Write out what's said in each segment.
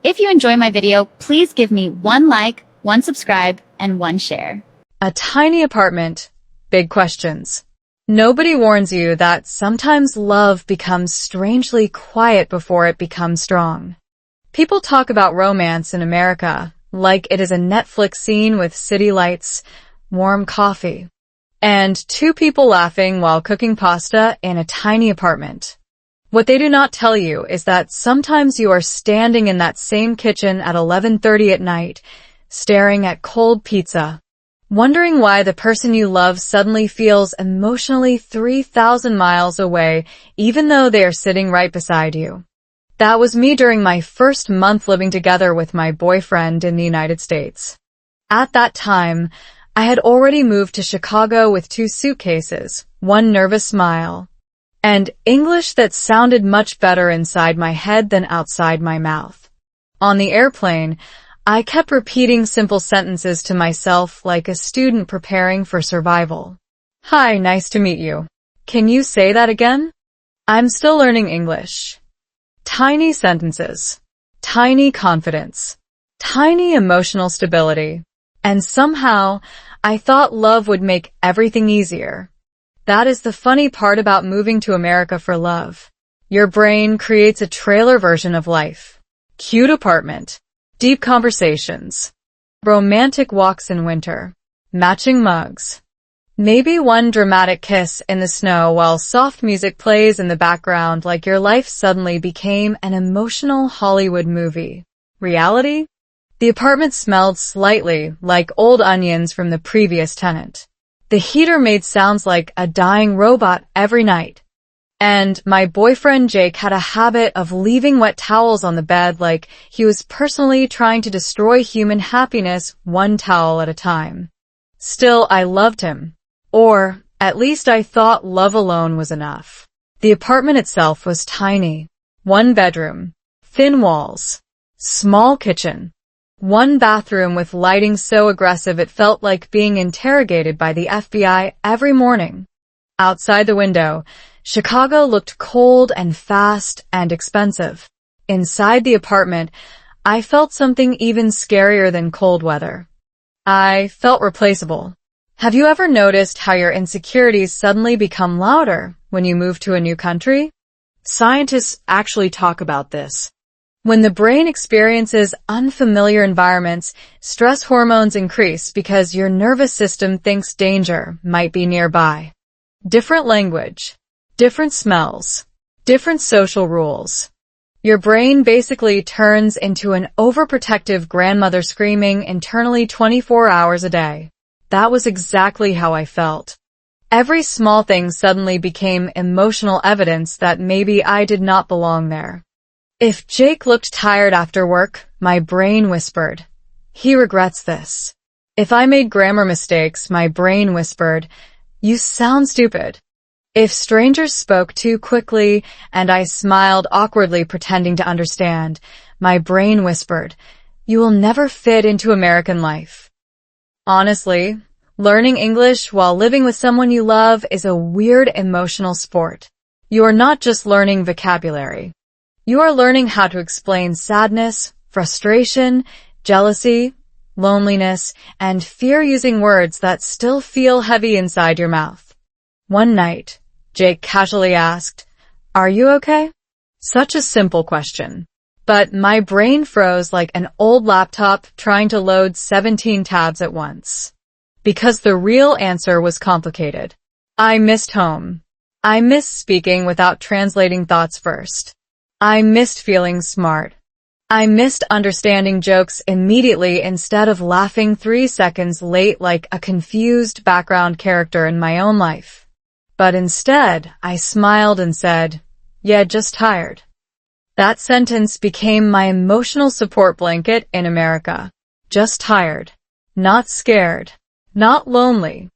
If you enjoy my video, please give me one like, one subscribe, and one share. A tiny apartment, big questions. Nobody warns you that sometimes love becomes strangely quiet before it becomes strong. People talk about romance in America like it is a Netflix scene with city lights, warm coffee, and two people laughing while cooking pasta in a tiny apartment. What they do not tell you is that sometimes you are standing in that same kitchen at 11:30 at night, staring at cold pizza, wondering why the person you love suddenly feels emotionally 3,000 miles away, even though they are sitting right beside you. That was me during my first month living together with my boyfriend in the United States. At that time, I had already moved to Chicago with 2 suitcases, one nervous smile, and English that sounded much better inside my head than outside my mouth. On the airplane, I kept repeating simple sentences to myself like a student preparing for survival. Hi, nice to meet you. Can you say that again? I'm still learning English. Tiny sentences, tiny confidence, tiny emotional stability, and somehow I thought love would make everything easier. That is the funny part about moving to America for love. Your brain creates a trailer version of life. Cute apartment, deep conversations, romantic walks in winter, matching mugs, maybe one dramatic kiss in the snow while soft music plays in the background like your life suddenly became an emotional Hollywood movie. Reality? The apartment smelled slightly like old onions from the previous tenant. The heater made sounds like a dying robot every night. And my boyfriend Jake had a habit of leaving wet towels on the bed like he was personally trying to destroy human happiness one towel at a time. Still, I loved him. Or, at least I thought love alone was enough. The apartment itself was tiny. 1 bedroom, thin walls, small kitchen, 1 bathroom with lighting so aggressive it felt like being interrogated by the FBI every morning. Outside the window, Chicago looked cold and fast and expensive. Inside the apartment, I felt something even scarier than cold weather. I felt replaceable. Have you ever noticed how your insecurities suddenly become louder when you move to a new country? Scientists actually talk about this. When the brain experiences unfamiliar environments, stress hormones increase because your nervous system thinks danger might be nearby. Different language, different smells, different social rules. Your brain basically turns into an overprotective grandmother screaming internally 24 hours a day. That was exactly how I felt. Every small thing suddenly became emotional evidence that maybe I did not belong there. If Jake looked tired after work, my brain whispered, he regrets this. If I made grammar mistakes, my brain whispered, you sound stupid. If strangers spoke too quickly and I smiled awkwardly pretending to understand, my brain whispered, you will never fit into American life. Honestly, learning English while living with someone you love is a weird emotional sport. You are not just learning vocabulary. You are learning how to explain sadness, frustration, jealousy, loneliness, and fear using words that still feel heavy inside your mouth. One night, Jake casually asked, "Are you okay?" Such a simple question. But my brain froze like an old laptop trying to load 17 tabs at once. Because the real answer was complicated. I missed home. I missed speaking without translating thoughts first. I missed feeling smart. I missed understanding jokes immediately instead of laughing 3 seconds late like a confused background character in my own life. But instead, I smiled and said, "Yeah, just tired." That sentence became my emotional support blanket in America. Just tired. Not scared. Not lonely.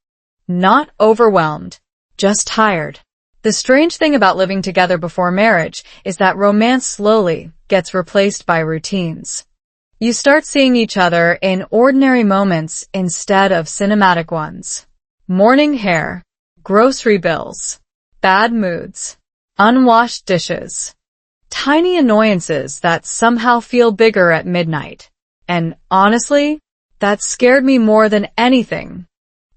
Not overwhelmed. Just tired. The strange thing about living together before marriage is that romance slowly gets replaced by routines. You start seeing each other in ordinary moments instead of cinematic ones. Morning hair, grocery bills, bad moods, unwashed dishes, Tiny annoyances that somehow feel bigger at midnight. And honestly, that scared me more than anything.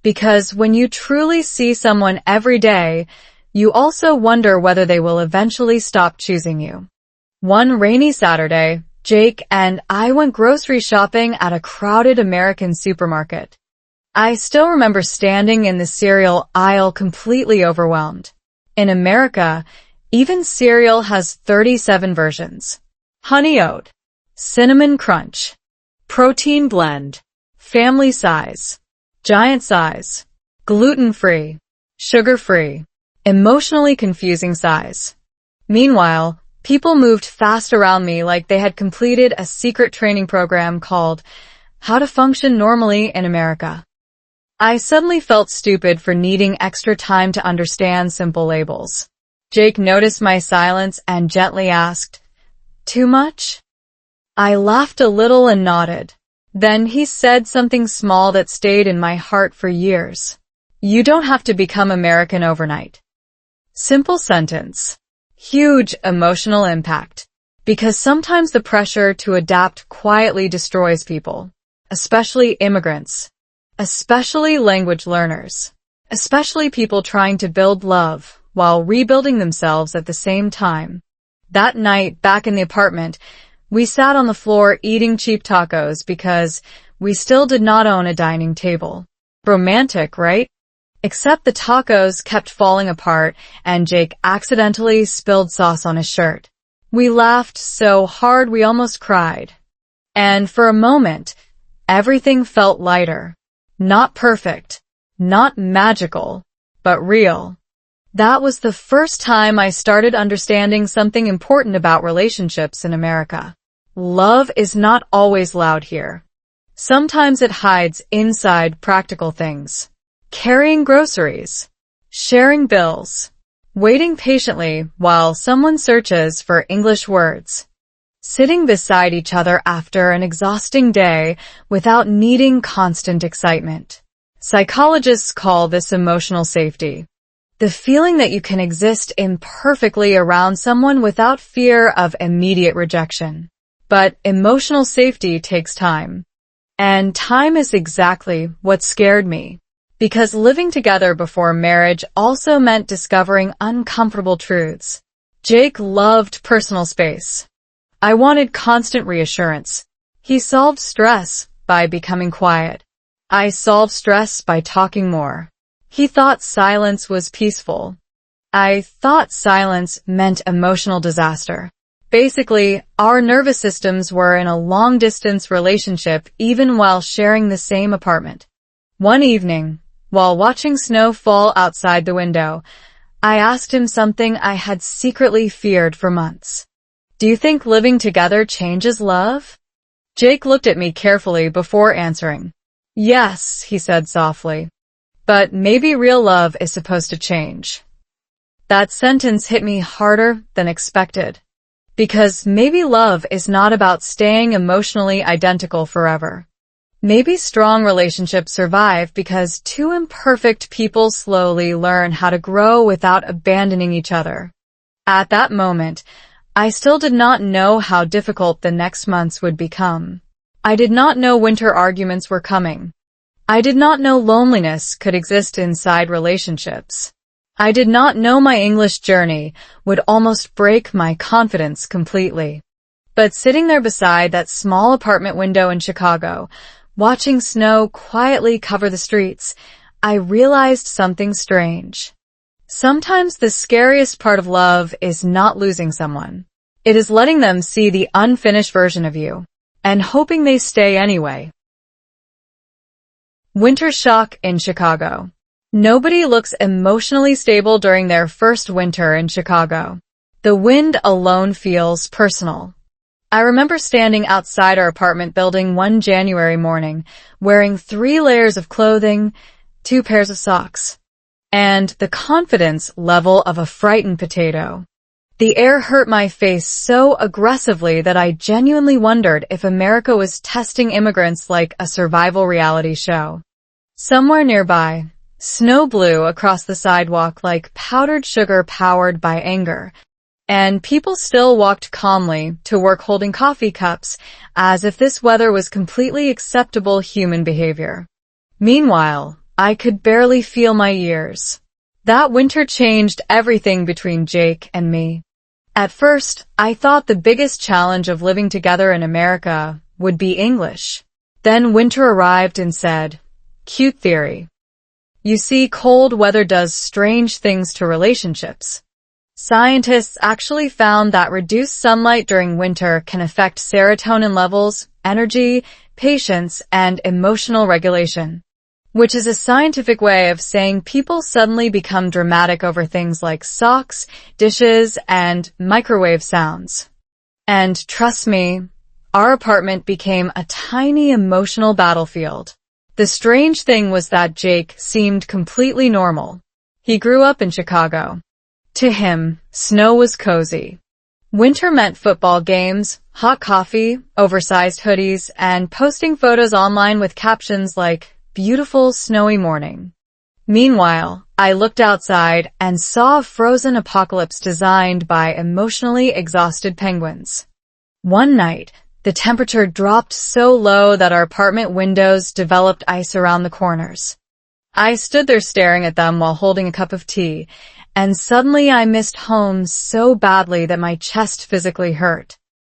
Because when you truly see someone every day, you also wonder whether they will eventually stop choosing you. One rainy Saturday, Jake and I went grocery shopping at a crowded American supermarket. I still remember standing in the cereal aisle completely overwhelmed. In America, even cereal has 37 versions. Honey oat, cinnamon crunch, protein blend, family size, giant size, gluten-free, sugar-free, emotionally confusing size. Meanwhile, people moved fast around me like they had completed a secret training program called How to Function Normally in America. I suddenly felt stupid for needing extra time to understand simple labels. Jake noticed my silence and gently asked, "Too much?" I laughed a little and nodded. Then he said something small that stayed in my heart for years. "You don't have to become American overnight." Simple sentence. Huge emotional impact. Because sometimes the pressure to adapt quietly destroys people, especially immigrants, especially language learners, especially people trying to build love while rebuilding themselves at the same time. That night, back in the apartment, we sat on the floor eating cheap tacos because we still did not own a dining table. Romantic, right? Except the tacos kept falling apart and Jake accidentally spilled sauce on his shirt. We laughed so hard we almost cried. And for a moment, everything felt lighter. Not perfect, not magical, but real. That was the first time I started understanding something important about relationships in America. Love is not always loud here. Sometimes it hides inside practical things. Carrying groceries, sharing bills, waiting patiently while someone searches for English words, sitting beside each other after an exhausting day without needing constant excitement. Psychologists call this emotional safety. The feeling that you can exist imperfectly around someone without fear of immediate rejection. But emotional safety takes time. And time is exactly what scared me. Because living together before marriage also meant discovering uncomfortable truths. Jake loved personal space. I wanted constant reassurance. He solved stress by becoming quiet. I solved stress by talking more. He thought silence was peaceful. I thought silence meant emotional disaster. Basically, our nervous systems were in a long-distance relationship even while sharing the same apartment. One evening, while watching snow fall outside the window, I asked him something I had secretly feared for months. "Do you think living together changes love?" Jake looked at me carefully before answering. "Yes," he said softly. "But maybe real love is supposed to change." That sentence hit me harder than expected. Because maybe love is not about staying emotionally identical forever. Maybe strong relationships survive because two imperfect people slowly learn how to grow without abandoning each other. At that moment, I still did not know how difficult the next months would become. I did not know winter arguments were coming. I did not know loneliness could exist inside relationships. I did not know my English journey would almost break my confidence completely. But sitting there beside that small apartment window in Chicago, watching snow quietly cover the streets, I realized something strange. Sometimes the scariest part of love is not losing someone. It is letting them see the unfinished version of you, and hoping they stay anyway. Winter shock in Chicago. Nobody looks emotionally stable during their first winter in Chicago. The wind alone feels personal. I remember standing outside our apartment building one January morning, wearing 3 layers of clothing, 2 pairs of socks, and the confidence level of a frightened potato. The air hurt my face so aggressively that I genuinely wondered if America was testing immigrants like a survival reality show. Somewhere nearby, snow blew across the sidewalk like powdered sugar powered by anger. And people still walked calmly to work holding coffee cups, as if this weather was completely acceptable human behavior. Meanwhile, I could barely feel my ears. That winter changed everything between Jake and me. At first, I thought the biggest challenge of living together in America would be English. Then winter arrived and said, "Cute theory. You see, cold weather does strange things to relationships." Scientists actually found that reduced sunlight during winter can affect serotonin levels, energy, patience, and emotional regulation, which is a scientific way of saying people suddenly become dramatic over things like socks, dishes, and microwave sounds. And trust me, our apartment became a tiny emotional battlefield. The strange thing was that Jake seemed completely normal. He grew up in Chicago. To him, snow was cozy. Winter meant football games, hot coffee, oversized hoodies, and posting photos online with captions like, "Beautiful snowy morning." Meanwhile, I looked outside and saw a frozen apocalypse designed by emotionally exhausted penguins. One night, the temperature dropped so low that our apartment windows developed ice around the corners. I stood there staring at them while holding a cup of tea, and suddenly I missed home so badly that my chest physically hurt.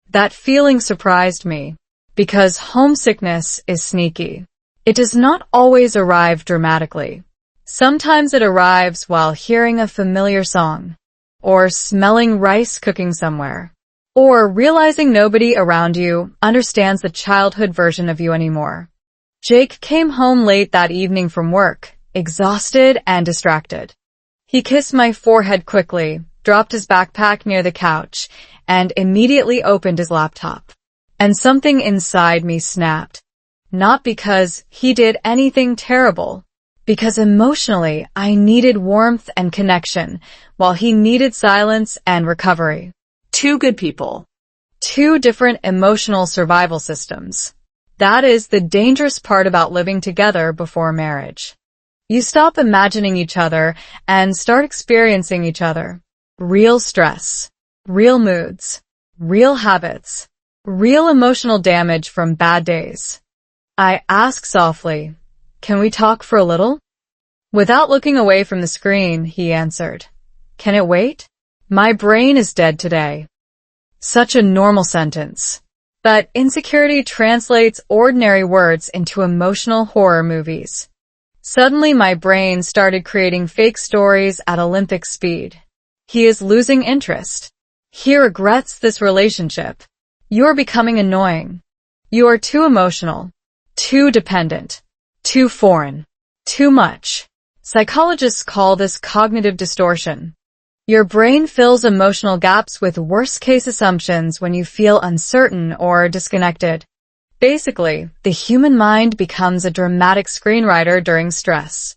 That feeling surprised me, because homesickness is sneaky. It does not always arrive dramatically. Sometimes it arrives while hearing a familiar song, or smelling rice cooking somewhere, or realizing nobody around you understands the childhood version of you anymore. Jake came home late that evening from work, exhausted and distracted. He kissed my forehead quickly, dropped his backpack near the couch, and immediately opened his laptop. And something inside me snapped. Not because he did anything terrible, because emotionally I needed warmth and connection, while he needed silence and recovery. Two good people. Two different emotional survival systems. That is the dangerous part about living together before marriage. You stop imagining each other and start experiencing each other. Real stress, real moods, real habits, real emotional damage from bad days. I asked softly, "Can we talk for a little?" Without looking away from the screen, he answered, "Can it wait? My brain is dead today." Such a normal sentence. But insecurity translates ordinary words into emotional horror movies. Suddenly my brain started creating fake stories at Olympic speed. He is losing interest. He regrets this relationship. You're becoming annoying. You are too emotional, too dependent, too foreign, too much. Psychologists call this cognitive distortion. Your brain fills emotional gaps with worst-case assumptions when you feel uncertain or disconnected. Basically, the human mind becomes a dramatic screenwriter during stress.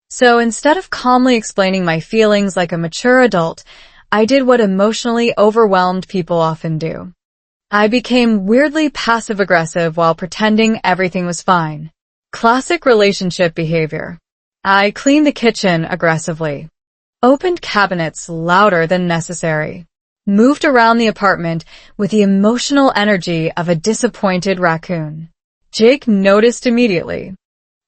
So instead of calmly explaining my feelings like a mature adult, I did what emotionally overwhelmed people often do. I became weirdly passive-aggressive while pretending everything was fine. Classic relationship behavior. I cleaned the kitchen aggressively, opened cabinets louder than necessary, moved around the apartment with the emotional energy of a disappointed raccoon. Jake noticed immediately.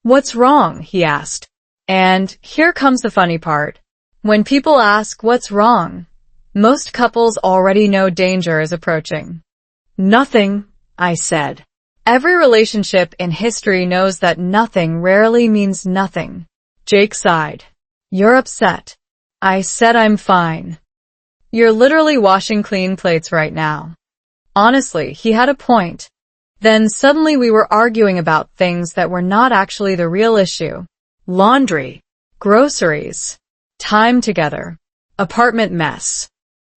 "What's wrong?" he asked. And here comes the funny part. When people ask what's wrong, most couples already know danger is approaching. "Nothing," I said. Every relationship in history knows that nothing rarely means nothing. Jake sighed. "You're upset." I said I'm fine. "You're literally washing clean plates right now." Honestly, he had a point. Then suddenly we were arguing about things that were not actually the real issue. Laundry, groceries, time together, apartment mess,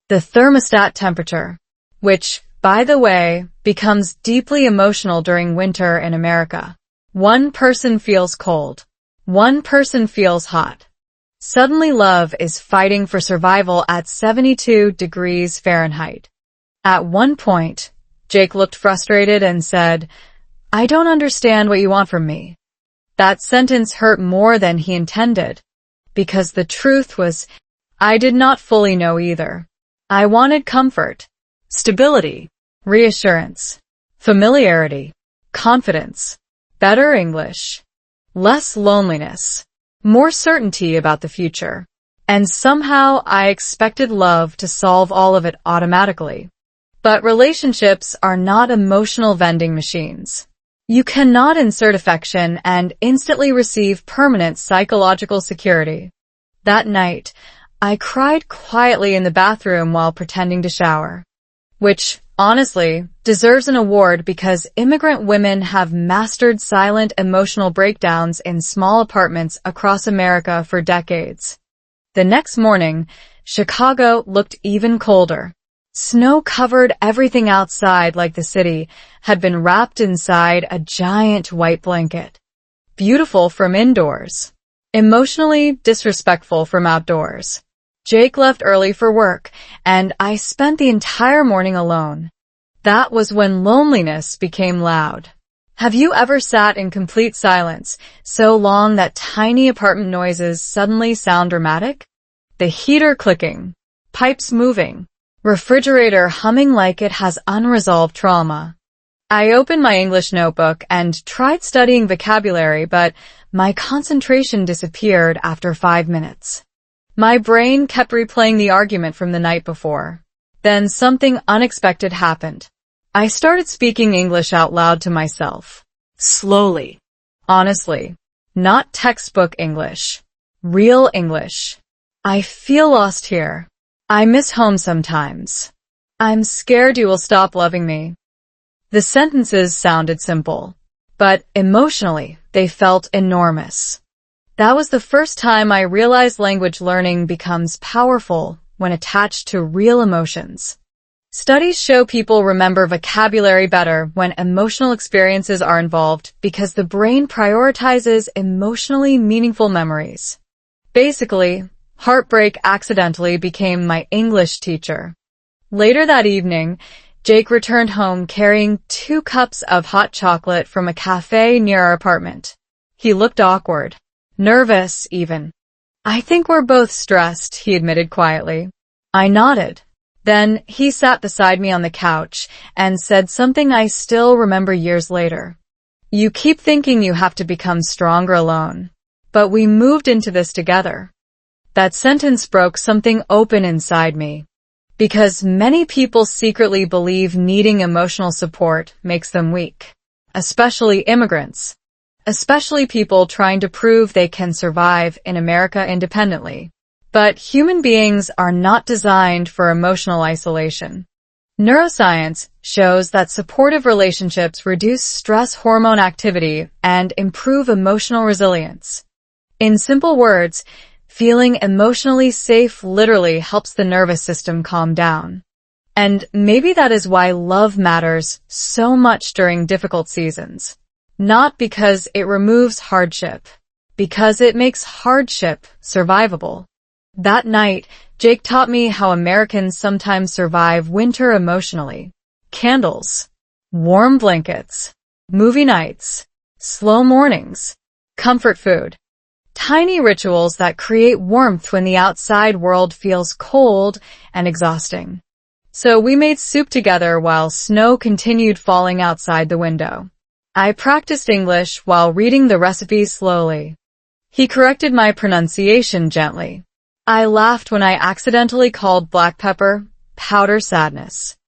the thermostat temperature, which, by the way, becomes deeply emotional during winter in America. One person feels cold. One person feels hot. Suddenly love is fighting for survival at 72 degrees Fahrenheit. At one point, Jake looked frustrated and said, "I don't understand what you want from me." That sentence hurt more than he intended, because the truth was, I did not fully know either. I wanted comfort, stability, reassurance, familiarity, confidence, better English, less loneliness, more certainty about the future. And somehow I expected love to solve all of it automatically. But relationships are not emotional vending machines. You cannot insert affection and instantly receive permanent psychological security. That night, I cried quietly in the bathroom while pretending to shower, which, honestly, deserves an award because immigrant women have mastered silent emotional breakdowns in small apartments across America for decades. The next morning, Chicago looked even colder. Snow covered everything outside like the city had been wrapped inside a giant white blanket. Beautiful from indoors. Emotionally disrespectful from outdoors. Jake left early for work, and I spent the entire morning alone. That was when loneliness became loud. Have you ever sat in complete silence, so long that tiny apartment noises suddenly sound dramatic? The heater clicking, pipes moving, refrigerator humming like it has unresolved trauma. I opened my English notebook and tried studying vocabulary, but my concentration disappeared after 5 minutes. My brain kept replaying the argument from the night before. Then something unexpected happened. I started speaking English out loud to myself. Slowly. Honestly. Not textbook English. Real English. I feel lost here. I miss home sometimes. I'm scared you will stop loving me. The sentences sounded simple, but emotionally, they felt enormous. That was the first time I realized language learning becomes powerful when attached to real emotions. Studies show people remember vocabulary better when emotional experiences are involved because the brain prioritizes emotionally meaningful memories. Basically, heartbreak accidentally became my English teacher. Later that evening, Jake returned home carrying 2 cups of hot chocolate from a cafe near our apartment. He looked awkward. Nervous, even. I think we're both stressed, he admitted quietly. I nodded. Then he sat beside me on the couch and said something I still remember years later. You keep thinking you have to become stronger alone. But we moved into this together. That sentence broke something open inside me. Because many people secretly believe needing emotional support makes them weak. Especially immigrants. Especially people trying to prove they can survive in America independently. But human beings are not designed for emotional isolation. Neuroscience shows that supportive relationships reduce stress hormone activity and improve emotional resilience. In simple words, feeling emotionally safe literally helps the nervous system calm down. And maybe that is why love matters so much during difficult seasons. Not because it removes hardship, because it makes hardship survivable. That night, Jake taught me how Americans sometimes survive winter emotionally. Candles, warm blankets, movie nights, slow mornings, comfort food. Tiny rituals that create warmth when the outside world feels cold and exhausting. So we made soup together while snow continued falling outside the window. I practiced English while reading the recipes slowly. He corrected my pronunciation gently. I laughed when I accidentally called black pepper powder sadness.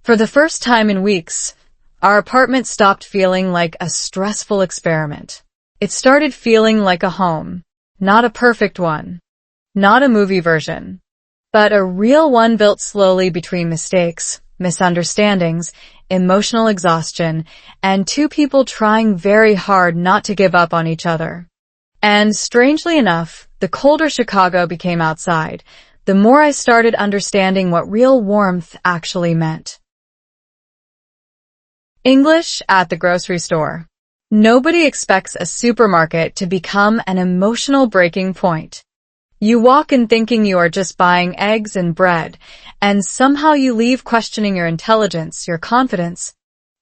For the first time in weeks, our apartment stopped feeling like a stressful experiment. It started feeling like a home, not a perfect one, not a movie version, but a real one built slowly between mistakes, misunderstandings, emotional exhaustion, and 2 people trying very hard not to give up on each other. And strangely enough, the colder Chicago became outside, the more I started understanding what real warmth actually meant. English at the grocery store. Nobody expects a supermarket to become an emotional breaking point. You walk in thinking you are just buying eggs and bread, and somehow you leave questioning your intelligence, your confidence,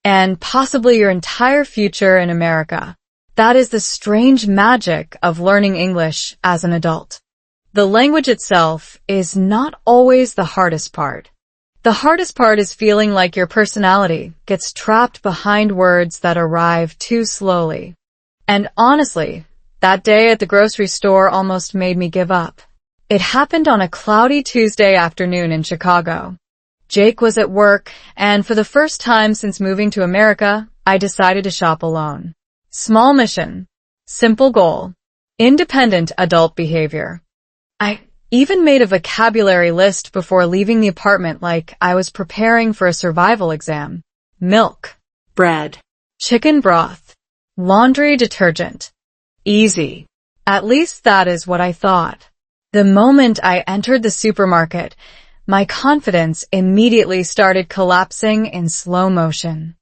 and possibly your entire future in America. That is the strange magic of learning English as an adult. The language itself is not always the hardest part. The hardest part is feeling like your personality gets trapped behind words that arrive too slowly. And honestly, that day at the grocery store almost made me give up. It happened on a cloudy Tuesday afternoon in Chicago. Jake was at work, and for the first time since moving to America, I decided to shop alone. Small mission. Simple goal. Independent adult behavior. I even made a vocabulary list before leaving the apartment like I was preparing for a survival exam. Milk. Bread. Chicken broth. Laundry detergent. Easy. At least that is what I thought. The moment I entered the supermarket, my confidence immediately started collapsing in slow motion.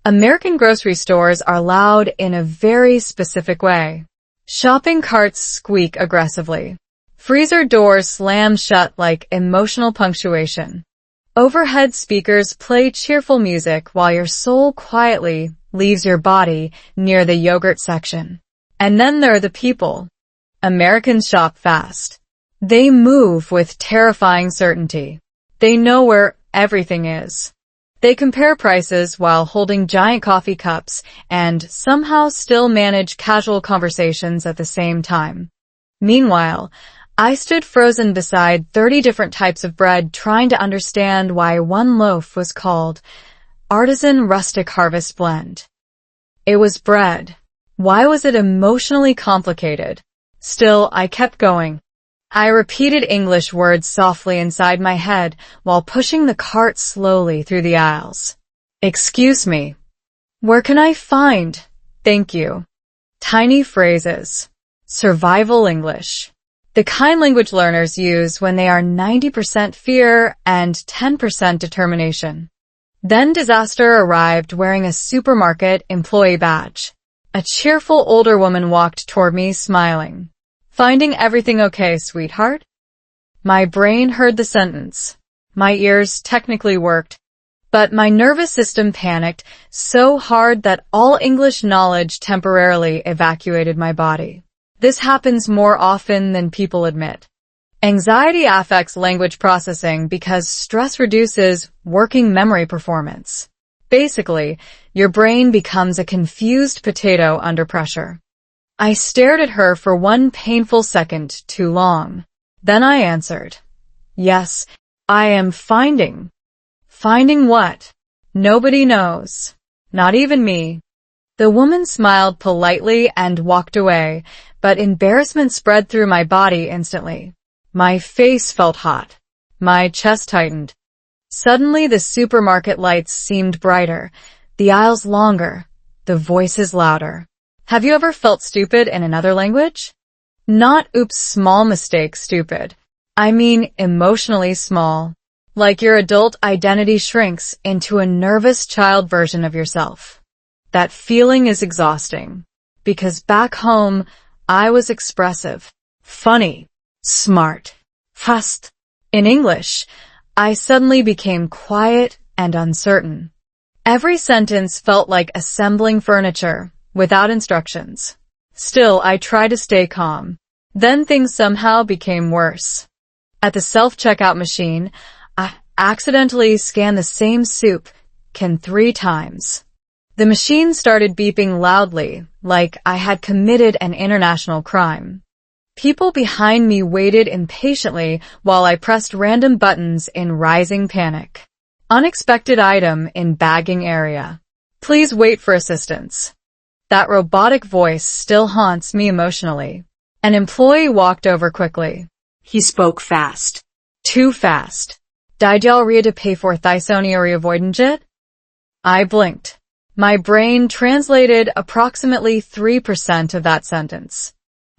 American grocery stores are loud in a very specific way. Shopping carts squeak aggressively. Freezer doors slam shut like emotional punctuation. Overhead speakers play cheerful music while your soul quietly leaves your body near the yogurt section. And then there are the people. Americans shop fast. They move with terrifying certainty. They know where everything is. They compare prices while holding giant coffee cups and somehow still manage casual conversations at the same time. Meanwhile, I stood frozen beside 30 different types of bread trying to understand why one loaf was called Artisan Rustic Harvest Blend. It was bread. Why was it emotionally complicated? Still, I kept going. I repeated English words softly inside my head while pushing the cart slowly through the aisles. Excuse me. Where can I find? Thank you. Tiny phrases. Survival English. The kind language learners use when they are 90% fear and 10% determination. Then disaster arrived wearing a supermarket employee badge. A cheerful older woman walked toward me, smiling. Finding everything okay, sweetheart? My brain heard the sentence. My ears technically worked, but my nervous system panicked so hard that all English knowledge temporarily evacuated my body. This happens more often than people admit. Anxiety affects language processing because stress reduces working memory performance. Basically, your brain becomes a confused potato under pressure. I stared at her for one painful second too long. Then I answered. Yes, I am finding. Finding what? Nobody knows. Not even me. The woman smiled politely and walked away, but embarrassment spread through my body instantly. My face felt hot. My chest tightened. Suddenly the supermarket lights seemed brighter, the aisles longer, the voices louder. Have you ever felt stupid in another language? Not oops, small mistake stupid. I mean emotionally small. Like your adult identity shrinks into a nervous child version of yourself. That feeling is exhausting. Because back home, I was expressive, funny, smart, fast. In English, I suddenly became quiet and uncertain. Every sentence felt like assembling furniture without instructions. Still, I tried to stay calm. Then things somehow became worse. At the self-checkout machine, I accidentally scanned the same soup can 3 times. The machine started beeping loudly, like I had committed an international crime. People behind me waited impatiently while I pressed random buttons in rising panic. Unexpected item in bagging area. Please wait for assistance. That robotic voice still haunts me emotionally. An employee walked over quickly. He spoke fast. Too fast. Diarrhea to pay for Thysonia avoidance? I blinked. My brain translated approximately 3% of that sentence.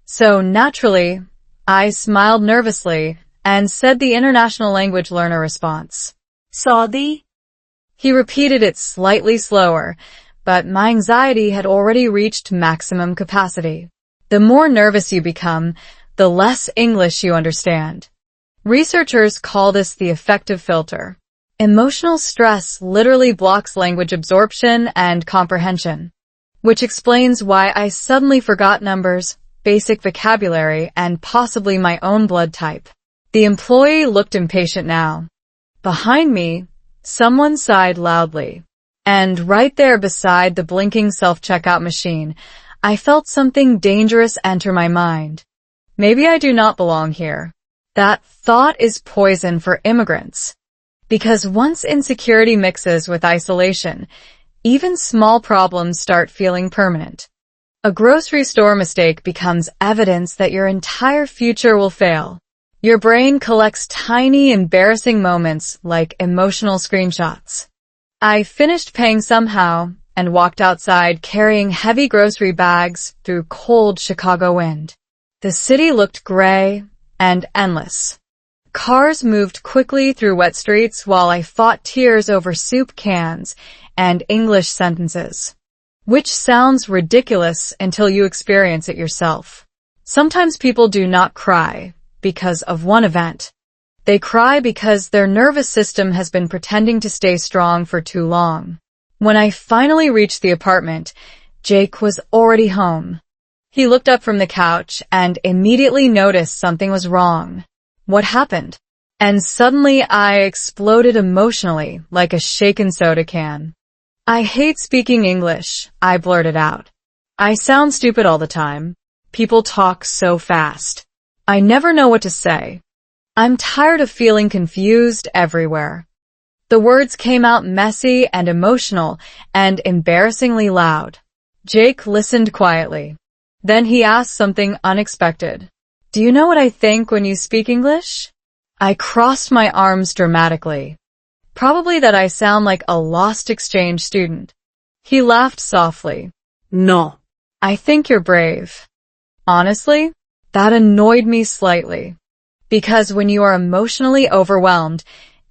So naturally, I smiled nervously and said the international language learner response. Saudi? He repeated it slightly slower, but my anxiety had already reached maximum capacity. The more nervous you become, the less English you understand. Researchers call this the affective filter. Emotional stress literally blocks language absorption and comprehension, which explains why I suddenly forgot numbers, basic vocabulary, and possibly my own blood type. The employee looked impatient now. Behind me, someone sighed loudly. And right there beside the blinking self-checkout machine, I felt something dangerous enter my mind. Maybe I do not belong here. That thought is poison for immigrants. Because once insecurity mixes with isolation, even small problems start feeling permanent. A grocery store mistake becomes evidence that your entire future will fail. Your brain collects tiny, embarrassing moments like emotional screenshots. I finished paying somehow and walked outside carrying heavy grocery bags through cold Chicago wind. The city looked gray and endless. Cars moved quickly through wet streets while I fought tears over soup cans and English sentences. Which sounds ridiculous until you experience it yourself. Sometimes people do not cry because of one event. They cry because their nervous system has been pretending to stay strong for too long. When I finally reached the apartment, Jake was already home. He looked up from the couch and immediately noticed something was wrong. What happened? And suddenly I exploded emotionally like a shaken soda can. I hate speaking English, I blurted out. I sound stupid all the time. People talk so fast. I never know what to say. I'm tired of feeling confused everywhere. The words came out messy and emotional and embarrassingly loud. Jake listened quietly. Then he asked something unexpected. Do you know what I think when you speak English? I crossed my arms dramatically. Probably that I sound like a lost exchange student. He laughed softly. No. I think you're brave. Honestly, that annoyed me slightly. Because when you are emotionally overwhelmed,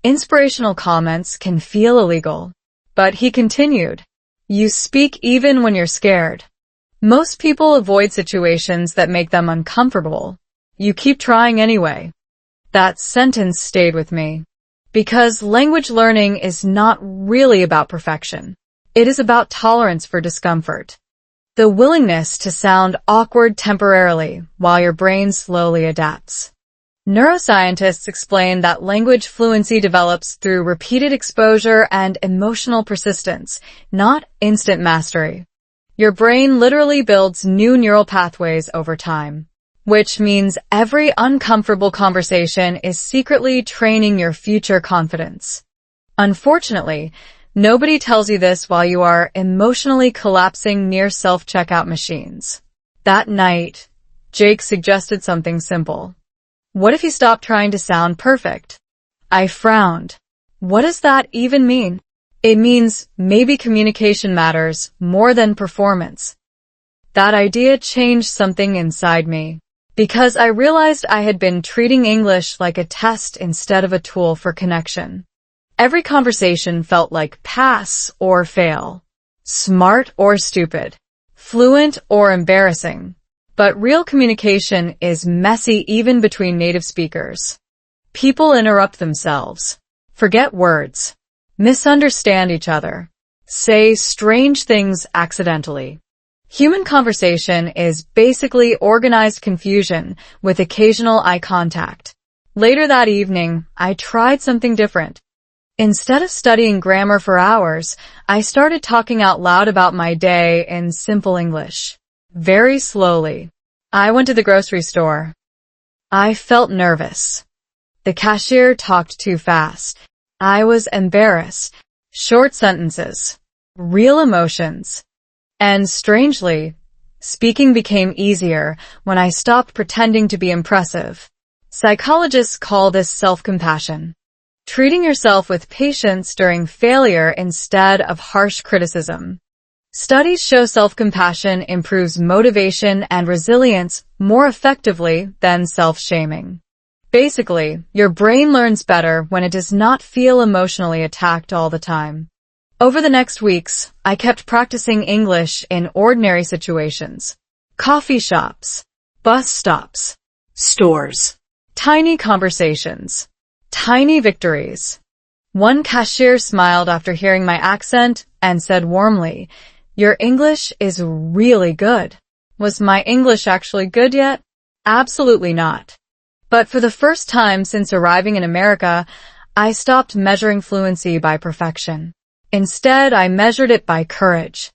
inspirational comments can feel illegal. But he continued. You speak even when you're scared. Most people avoid situations that make them uncomfortable. You keep trying anyway. That sentence stayed with me. Because language learning is not really about perfection. It is about tolerance for discomfort. The willingness to sound awkward temporarily while your brain slowly adapts. Neuroscientists explain that language fluency develops through repeated exposure and emotional persistence, not instant mastery. Your brain literally builds new neural pathways over time. Which means every uncomfortable conversation is secretly training your future confidence. Unfortunately, nobody tells you this while you are emotionally collapsing near self-checkout machines. That night, Jake suggested something simple. What if you stopped trying to sound perfect? I frowned. What does that even mean? It means maybe communication matters more than performance. That idea changed something inside me. Because I realized I had been treating English like a test instead of a tool for connection. Every conversation felt like pass or fail, smart or stupid, fluent or embarrassing. But real communication is messy even between native speakers. People interrupt themselves, forget words, misunderstand each other, say strange things accidentally. Human conversation is basically organized confusion with occasional eye contact. Later that evening, I tried something different. Instead of studying grammar for hours, I started talking out loud about my day in simple English. Very slowly. I went to the grocery store. I felt nervous. The cashier talked too fast. I was embarrassed. Short sentences. Real emotions. And strangely, speaking became easier when I stopped pretending to be impressive. Psychologists call this self-compassion. Treating yourself with patience during failure instead of harsh criticism. Studies show self-compassion improves motivation and resilience more effectively than self-shaming. Basically, your brain learns better when it does not feel emotionally attacked all the time. Over the next weeks, I kept practicing English in ordinary situations. Coffee shops, bus stops, Stores. tiny conversations, tiny victories. One cashier smiled after hearing my accent and said warmly, "Your English is really good." Was my English actually good yet? Absolutely not. But for the first time since arriving in America, I stopped measuring fluency by perfection. Instead, I measured it by courage.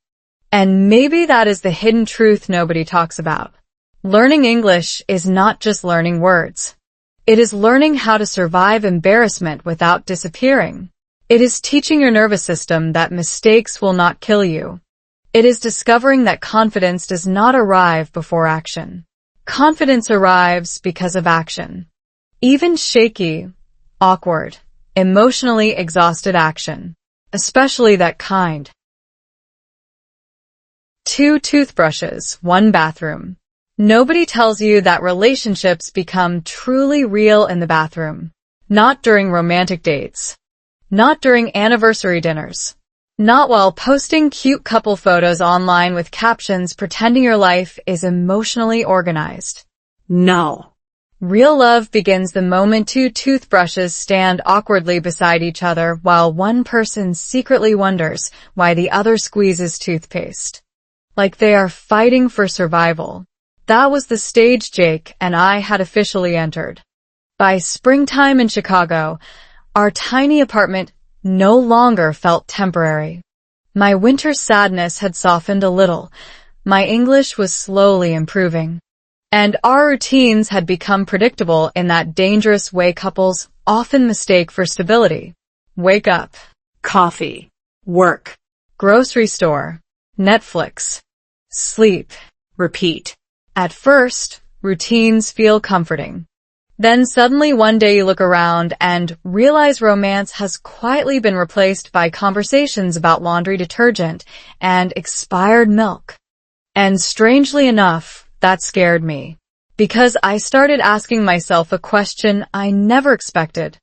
And maybe that is the hidden truth nobody talks about. Learning English is not just learning words. It is learning how to survive embarrassment without disappearing. It is teaching your nervous system that mistakes will not kill you. It is discovering that confidence does not arrive before action. Confidence arrives because of action. Even shaky, awkward, emotionally exhausted action. Especially that kind. 2 toothbrushes, 1 bathroom. Nobody tells you that relationships become truly real in the bathroom. Not during romantic dates. Not during anniversary dinners. Not while posting cute couple photos online with captions pretending your life is emotionally organized. No. Real love begins the moment 2 toothbrushes stand awkwardly beside each other while one person secretly wonders why the other squeezes toothpaste. Like they are fighting for survival. That was the stage Jake and I had officially entered. By springtime in Chicago, our tiny apartment no longer felt temporary. My winter sadness had softened a little. My English was slowly improving. And our routines had become predictable in that dangerous way couples often mistake for stability. Wake up. Coffee. Work. Grocery store. Netflix. Sleep. Repeat. At first, routines feel comforting. Then suddenly one day you look around and realize romance has quietly been replaced by conversations about laundry detergent and expired milk. And strangely enough, that scared me. Because I started asking myself a question I never expected.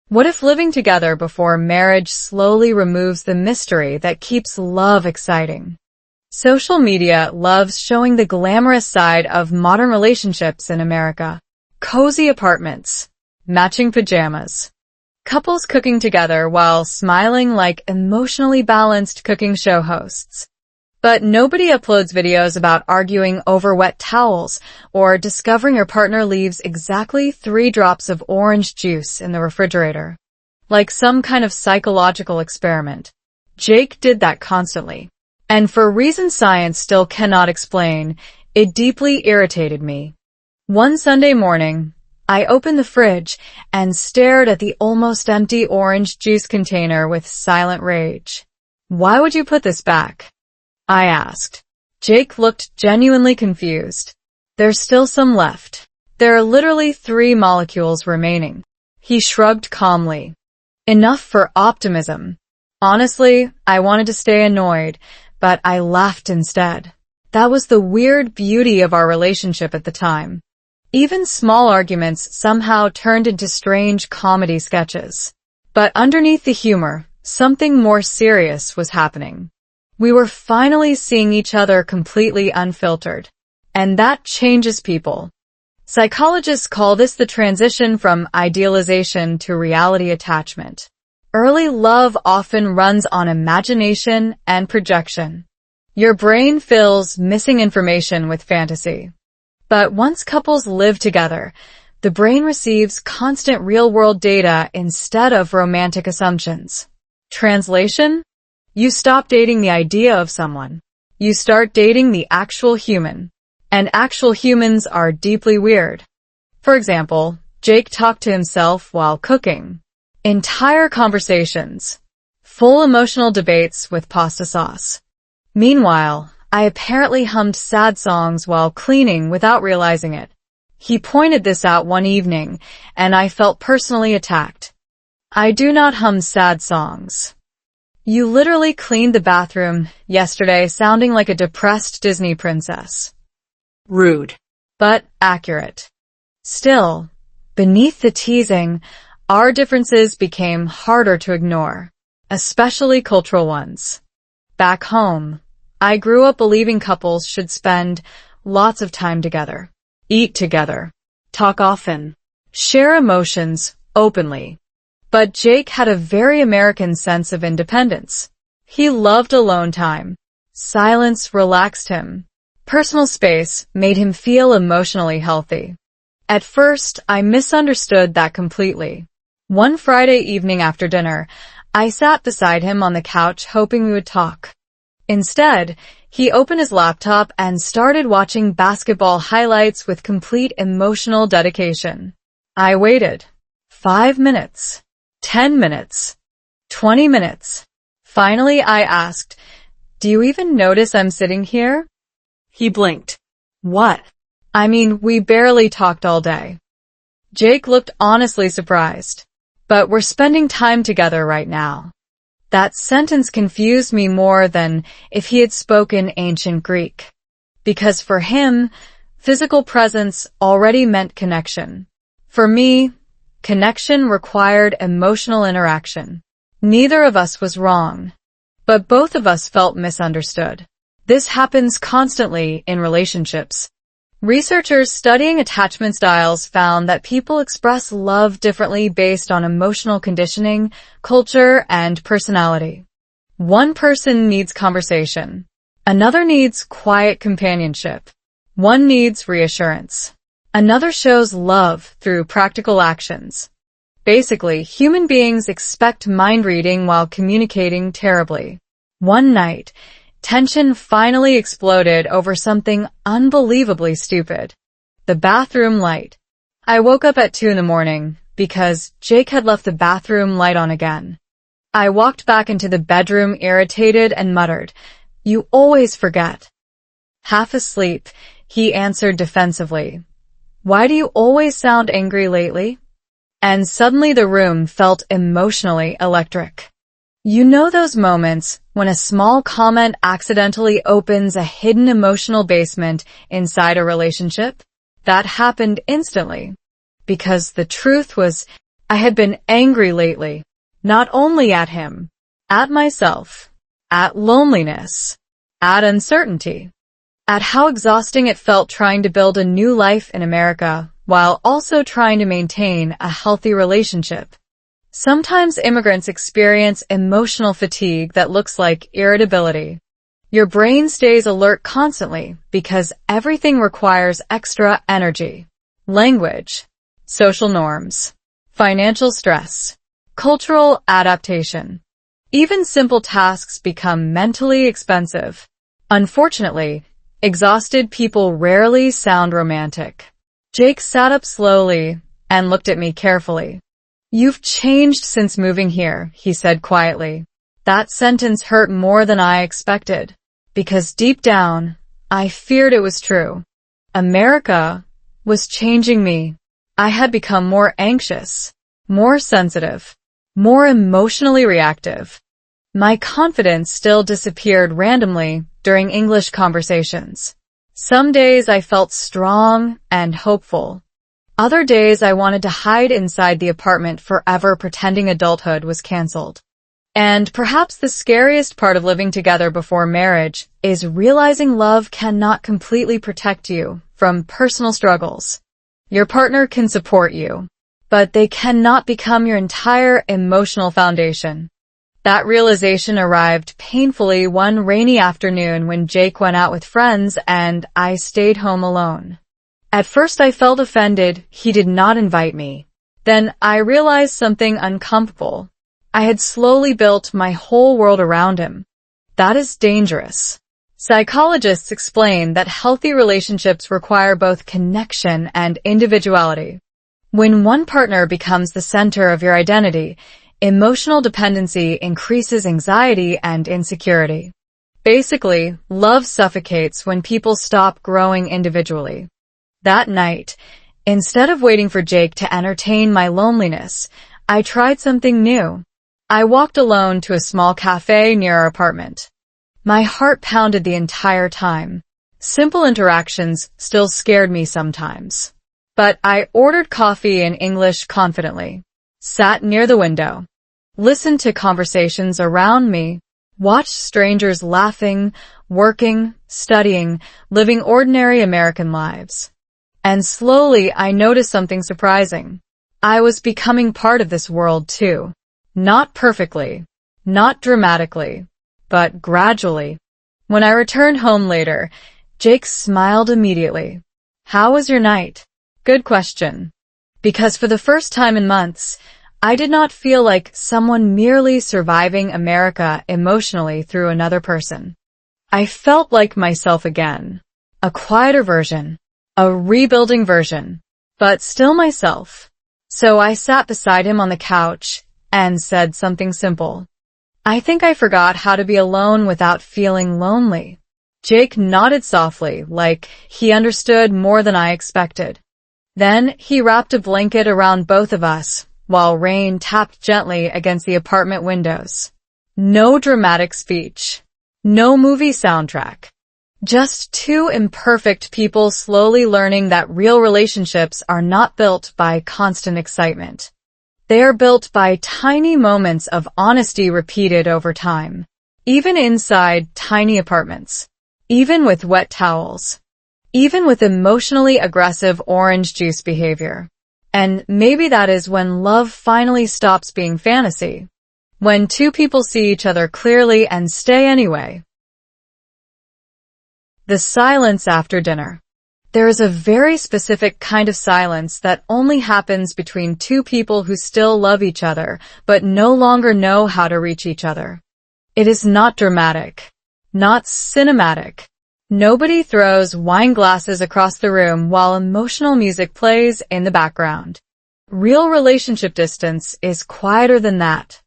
What if living together before marriage slowly removes the mystery that keeps love exciting? Social media loves showing the glamorous side of modern relationships in America. Cozy apartments, matching pajamas, couples cooking together while smiling like emotionally balanced cooking show hosts. But nobody uploads videos about arguing over wet towels or discovering your partner leaves exactly 3 drops of orange juice in the refrigerator. Like some kind of psychological experiment. Jake did that constantly. And for reasons science still cannot explain, it deeply irritated me. One Sunday morning, I opened the fridge and stared at the almost empty orange juice container with silent rage. "Why would you put this back?" I asked. Jake looked genuinely confused. "There's still some left. There are literally 3 molecules remaining." He shrugged calmly. Enough for optimism. Honestly, I wanted to stay annoyed, but I laughed instead. That was the weird beauty of our relationship at the time. Even small arguments somehow turned into strange comedy sketches. But underneath the humor, something more serious was happening. We were finally seeing each other completely unfiltered. And that changes people. Psychologists call this the transition from idealization to reality attachment. Early love often runs on imagination and projection. Your brain fills missing information with fantasy. But once couples live together, the brain receives constant real-world data instead of romantic assumptions. Translation? You stop dating the idea of someone. You start dating the actual human. And actual humans are deeply weird. For example, Jake talked to himself while cooking. Entire conversations. Full emotional debates with pasta sauce. Meanwhile, I apparently hummed sad songs while cleaning without realizing it. He pointed this out one evening, and I felt personally attacked. "I do not hum sad songs. You literally cleaned the bathroom yesterday sounding like a depressed Disney princess." Rude. But accurate. Still, beneath the teasing, our differences became harder to ignore, especially cultural ones. Back home, I grew up believing couples should spend lots of time together, eat together, talk often, share emotions openly. But Jake had a very American sense of independence. He loved alone time. Silence relaxed him. Personal space made him feel emotionally healthy. At first, I misunderstood that completely. One Friday evening after dinner, I sat beside him on the couch hoping we would talk. Instead, he opened his laptop and started watching basketball highlights with complete emotional dedication. I waited. 5 minutes. 10 minutes. 20 minutes. Finally, I asked, "Do you even notice I'm sitting here?" He blinked. What? I mean, we barely talked all day. Jake looked honestly surprised. But we're spending time together right now. That sentence confused me more than if he had spoken ancient Greek. Because for him, physical presence already meant connection. For me, connection required emotional interaction. Neither of us was wrong, but both of us felt misunderstood. This happens constantly in relationships. Researchers studying attachment styles found that people express love differently based on emotional conditioning, culture, and personality. One person needs conversation. Another needs quiet companionship. One needs reassurance. Another shows love through practical actions. Basically, human beings expect mind reading while communicating terribly. One night, tension finally exploded over something unbelievably stupid. The bathroom light. I woke up at 2 in the morning because Jake had left the bathroom light on again. I walked back into the bedroom irritated and muttered, "You always forget." Half asleep, he answered defensively, "Why do you always sound angry lately?" And suddenly the room felt emotionally electric. You know those moments when a small comment accidentally opens a hidden emotional basement inside a relationship? That happened instantly. Because the truth was, I had been angry lately. Not only at him, at myself, at loneliness, at uncertainty, at how exhausting it felt trying to build a new life in America while also trying to maintain a healthy relationship. Sometimes immigrants experience emotional fatigue that looks like irritability. Your brain stays alert constantly because everything requires extra energy. Language, social norms, financial stress, cultural adaptation. Even simple tasks become mentally expensive. Unfortunately, exhausted people rarely sound romantic. Jake sat up slowly and looked at me carefully. "You've changed since moving here," he said quietly. That sentence hurt more than I expected, because deep down, I feared it was true. America was changing me. I had become more anxious, more sensitive, more emotionally reactive. My confidence still disappeared randomly during English conversations. Some days I felt strong and hopeful. Other days I wanted to hide inside the apartment forever pretending adulthood was canceled. And perhaps the scariest part of living together before marriage is realizing love cannot completely protect you from personal struggles. Your partner can support you, but they cannot become your entire emotional foundation. That realization arrived painfully one rainy afternoon when Jake went out with friends and I stayed home alone. At first I felt offended he did not invite me. Then I realized something uncomfortable. I had slowly built my whole world around him. That is dangerous. Psychologists explain that healthy relationships require both connection and individuality. When one partner becomes the center of your identity, emotional dependency increases anxiety and insecurity. Basically, love suffocates when people stop growing individually. That night, instead of waiting for Jake to entertain my loneliness, I tried something new. I walked alone to a small cafe near our apartment. My heart pounded the entire time. Simple interactions still scared me sometimes. But I ordered coffee in English confidently, sat near the window, listened to conversations around me, watched strangers laughing, working, studying, living ordinary American lives. And slowly I noticed something surprising. I was becoming part of this world too. Not perfectly, not dramatically, but gradually. When I returned home later, Jake smiled immediately. How was your night? Good question. Because for the first time in months, I did not feel like someone merely surviving America emotionally through another person. I felt like myself again. A quieter version. A rebuilding version. But still myself. So I sat beside him on the couch and said something simple. I think I forgot how to be alone without feeling lonely. Jake nodded softly, like he understood more than I expected. Then he wrapped a blanket around both of us, while rain tapped gently against the apartment windows. No dramatic speech. No movie soundtrack. Just two imperfect people slowly learning that real relationships are not built by constant excitement. They are built by tiny moments of honesty repeated over time, even inside tiny apartments, even with wet towels, even with emotionally aggressive orange juice behavior. And maybe that is when love finally stops being fantasy, when two people see each other clearly and stay anyway. The silence after dinner. There is a very specific kind of silence that only happens between two people who still love each other, but no longer know how to reach each other. It is not dramatic, not cinematic. Nobody throws wine glasses across the room while emotional music plays in the background. Real relationship distance is quieter than that.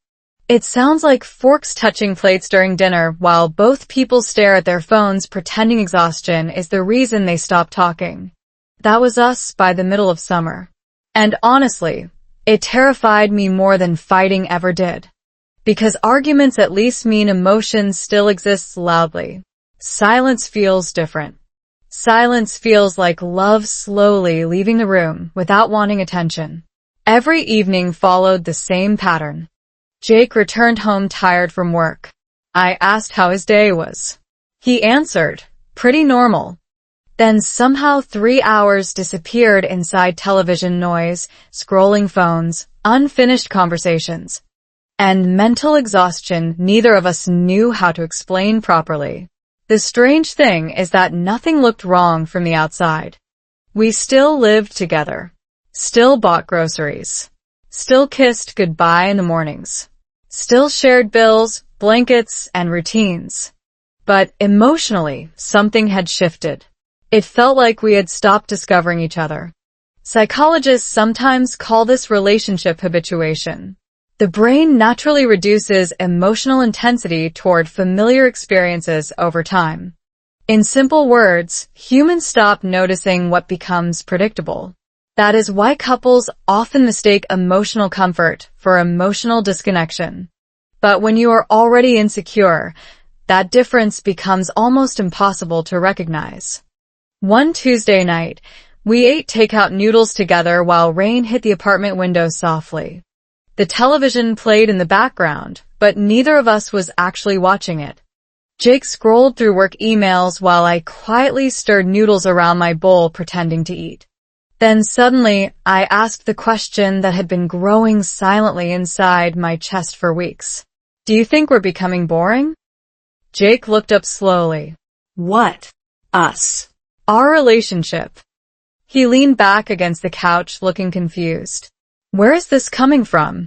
It sounds like forks touching plates during dinner while both people stare at their phones pretending exhaustion is the reason they stop talking. That was us by the middle of summer. And honestly, it terrified me more than fighting ever did. Because arguments at least mean emotion still exists loudly. Silence feels different. Silence feels like love slowly leaving the room without wanting attention. Every evening followed the same pattern. Jake returned home tired from work. I asked how his day was. He answered, pretty normal. Then somehow 3 hours disappeared inside television noise, scrolling phones, unfinished conversations, and mental exhaustion neither of us knew how to explain properly. The strange thing is that nothing looked wrong from the outside. We still lived together, still bought groceries, still kissed goodbye in the mornings, still shared bills, blankets, and routines. But emotionally, something had shifted. It felt like we had stopped discovering each other. Psychologists sometimes call this relationship habituation. The brain naturally reduces emotional intensity toward familiar experiences over time. In simple words, humans stop noticing what becomes predictable. That is why couples often mistake emotional comfort for emotional disconnection. But when you are already insecure, that difference becomes almost impossible to recognize. One Tuesday night, we ate takeout noodles together while rain hit the apartment window softly. The television played in the background, but neither of us was actually watching it. Jake scrolled through work emails while I quietly stirred noodles around my bowl pretending to eat. Then suddenly, I asked the question that had been growing silently inside my chest for weeks. Do you think we're becoming boring? Jake looked up slowly. What? Us? Our relationship. He leaned back against the couch looking confused. Where is this coming from?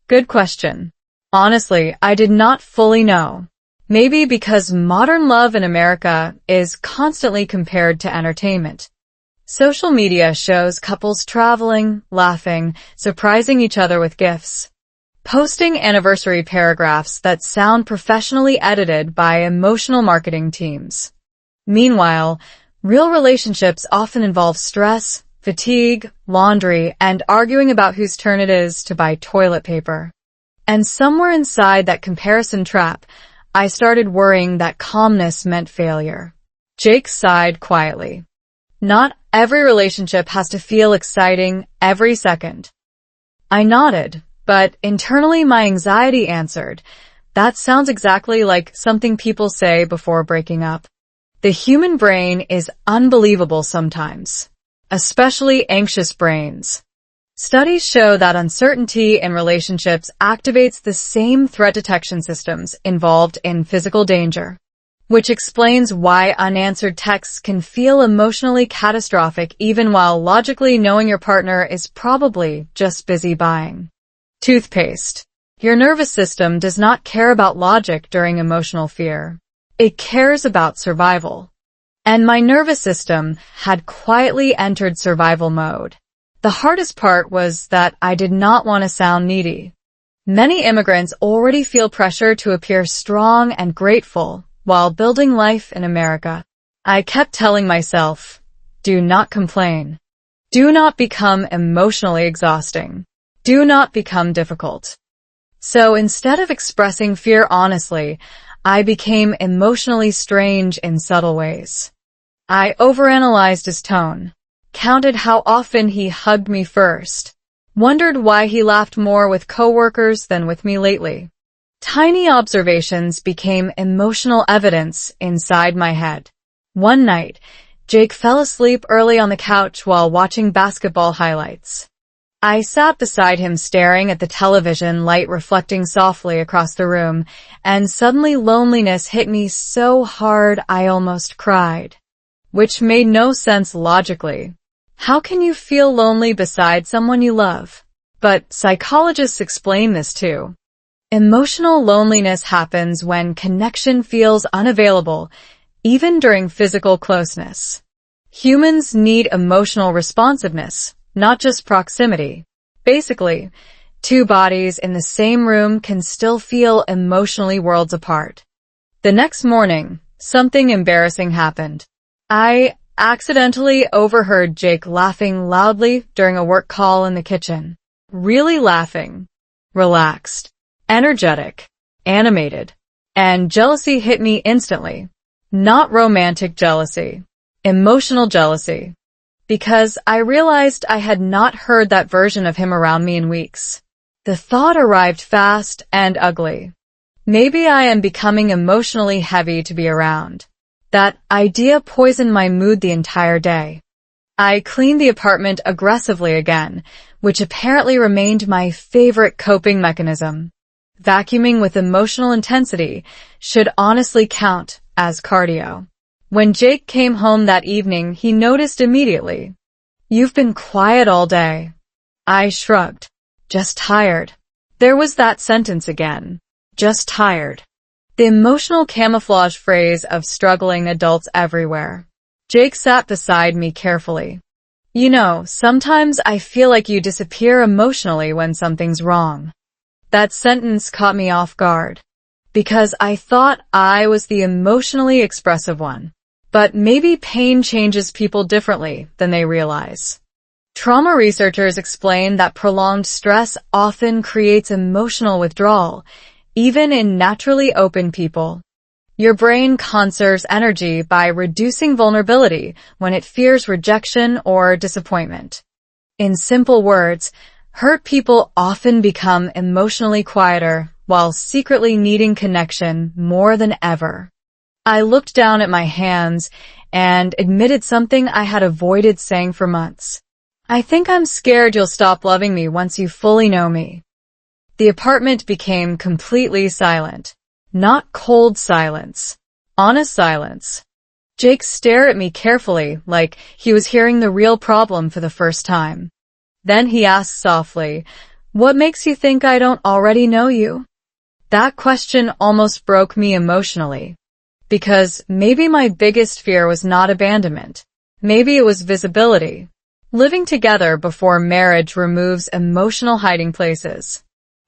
Good question. Honestly, I did not fully know. Maybe because modern love in America is constantly compared to entertainment. Social media shows couples traveling, laughing, surprising each other with gifts, posting anniversary paragraphs that sound professionally edited by emotional marketing teams. Meanwhile, real relationships often involve stress, fatigue, laundry, and arguing about whose turn it is to buy toilet paper. And somewhere inside that comparison trap, I started worrying that calmness meant failure. Jake sighed quietly. Not every relationship has to feel exciting every second. I nodded, but internally my anxiety answered, that sounds exactly like something people say before breaking up. The human brain is unbelievable sometimes, especially anxious brains. Studies show that uncertainty in relationships activates the same threat detection systems involved in physical danger. which explains why unanswered texts can feel emotionally catastrophic even while logically knowing your partner is probably just busy buying toothpaste. Your nervous system does not care about logic during emotional fear. It cares about survival. And my nervous system had quietly entered survival mode. The hardest part was that I did not want to sound needy. Many immigrants already feel pressure to appear strong and grateful while building life in America. I kept telling myself, do not complain. Do not become emotionally exhausting. Do not become difficult. So instead of expressing fear honestly, I became emotionally strange in subtle ways. I overanalyzed his tone, counted how often he hugged me first, wondered why he laughed more with coworkers than with me lately. Tiny observations became emotional evidence inside my head. One night, Jake fell asleep early on the couch while watching basketball highlights. I sat beside him staring at the television light reflecting softly across the room, and suddenly loneliness hit me so hard I almost cried. Which made no sense logically. How can you feel lonely beside someone you love? But psychologists explain this too. Emotional loneliness happens when connection feels unavailable, even during physical closeness. Humans need emotional responsiveness, not just proximity. Basically, two bodies in the same room can still feel emotionally worlds apart. The next morning, something embarrassing happened. I accidentally overheard Jake laughing loudly during a work call in the kitchen. Really laughing. Relaxed. Energetic. Animated. And jealousy hit me instantly. Not romantic jealousy. Emotional jealousy. Because I realized I had not heard that version of him around me in weeks. The thought arrived fast and ugly. Maybe I am becoming emotionally heavy to be around. That idea poisoned my mood the entire day. I cleaned the apartment aggressively again, which apparently remained my favorite coping mechanism. Vacuuming with emotional intensity should honestly count as cardio. When Jake came home that evening, he noticed immediately. "You've been quiet all day." I shrugged. "Just tired." There was that sentence again. Just tired. The emotional camouflage phrase of struggling adults everywhere. Jake sat beside me carefully. "You know, sometimes I feel like you disappear emotionally when something's wrong." That sentence caught me off guard. Because I thought I was the emotionally expressive one. But maybe pain changes people differently than they realize. Trauma researchers explain that prolonged stress often creates emotional withdrawal, even in naturally open people. Your brain conserves energy by reducing vulnerability when it fears rejection or disappointment. In simple words, hurt people often become emotionally quieter while secretly needing connection more than ever. I looked down at my hands and admitted something I had avoided saying for months. "I think I'm scared you'll stop loving me once you fully know me." The apartment became completely silent. Not cold silence. Honest silence. Jake stared at me carefully, like he was hearing the real problem for the first time. Then he asked softly, "What makes you think I don't already know you?" That question almost broke me emotionally. Because maybe my biggest fear was not abandonment. Maybe it was visibility. Living together before marriage removes emotional hiding places.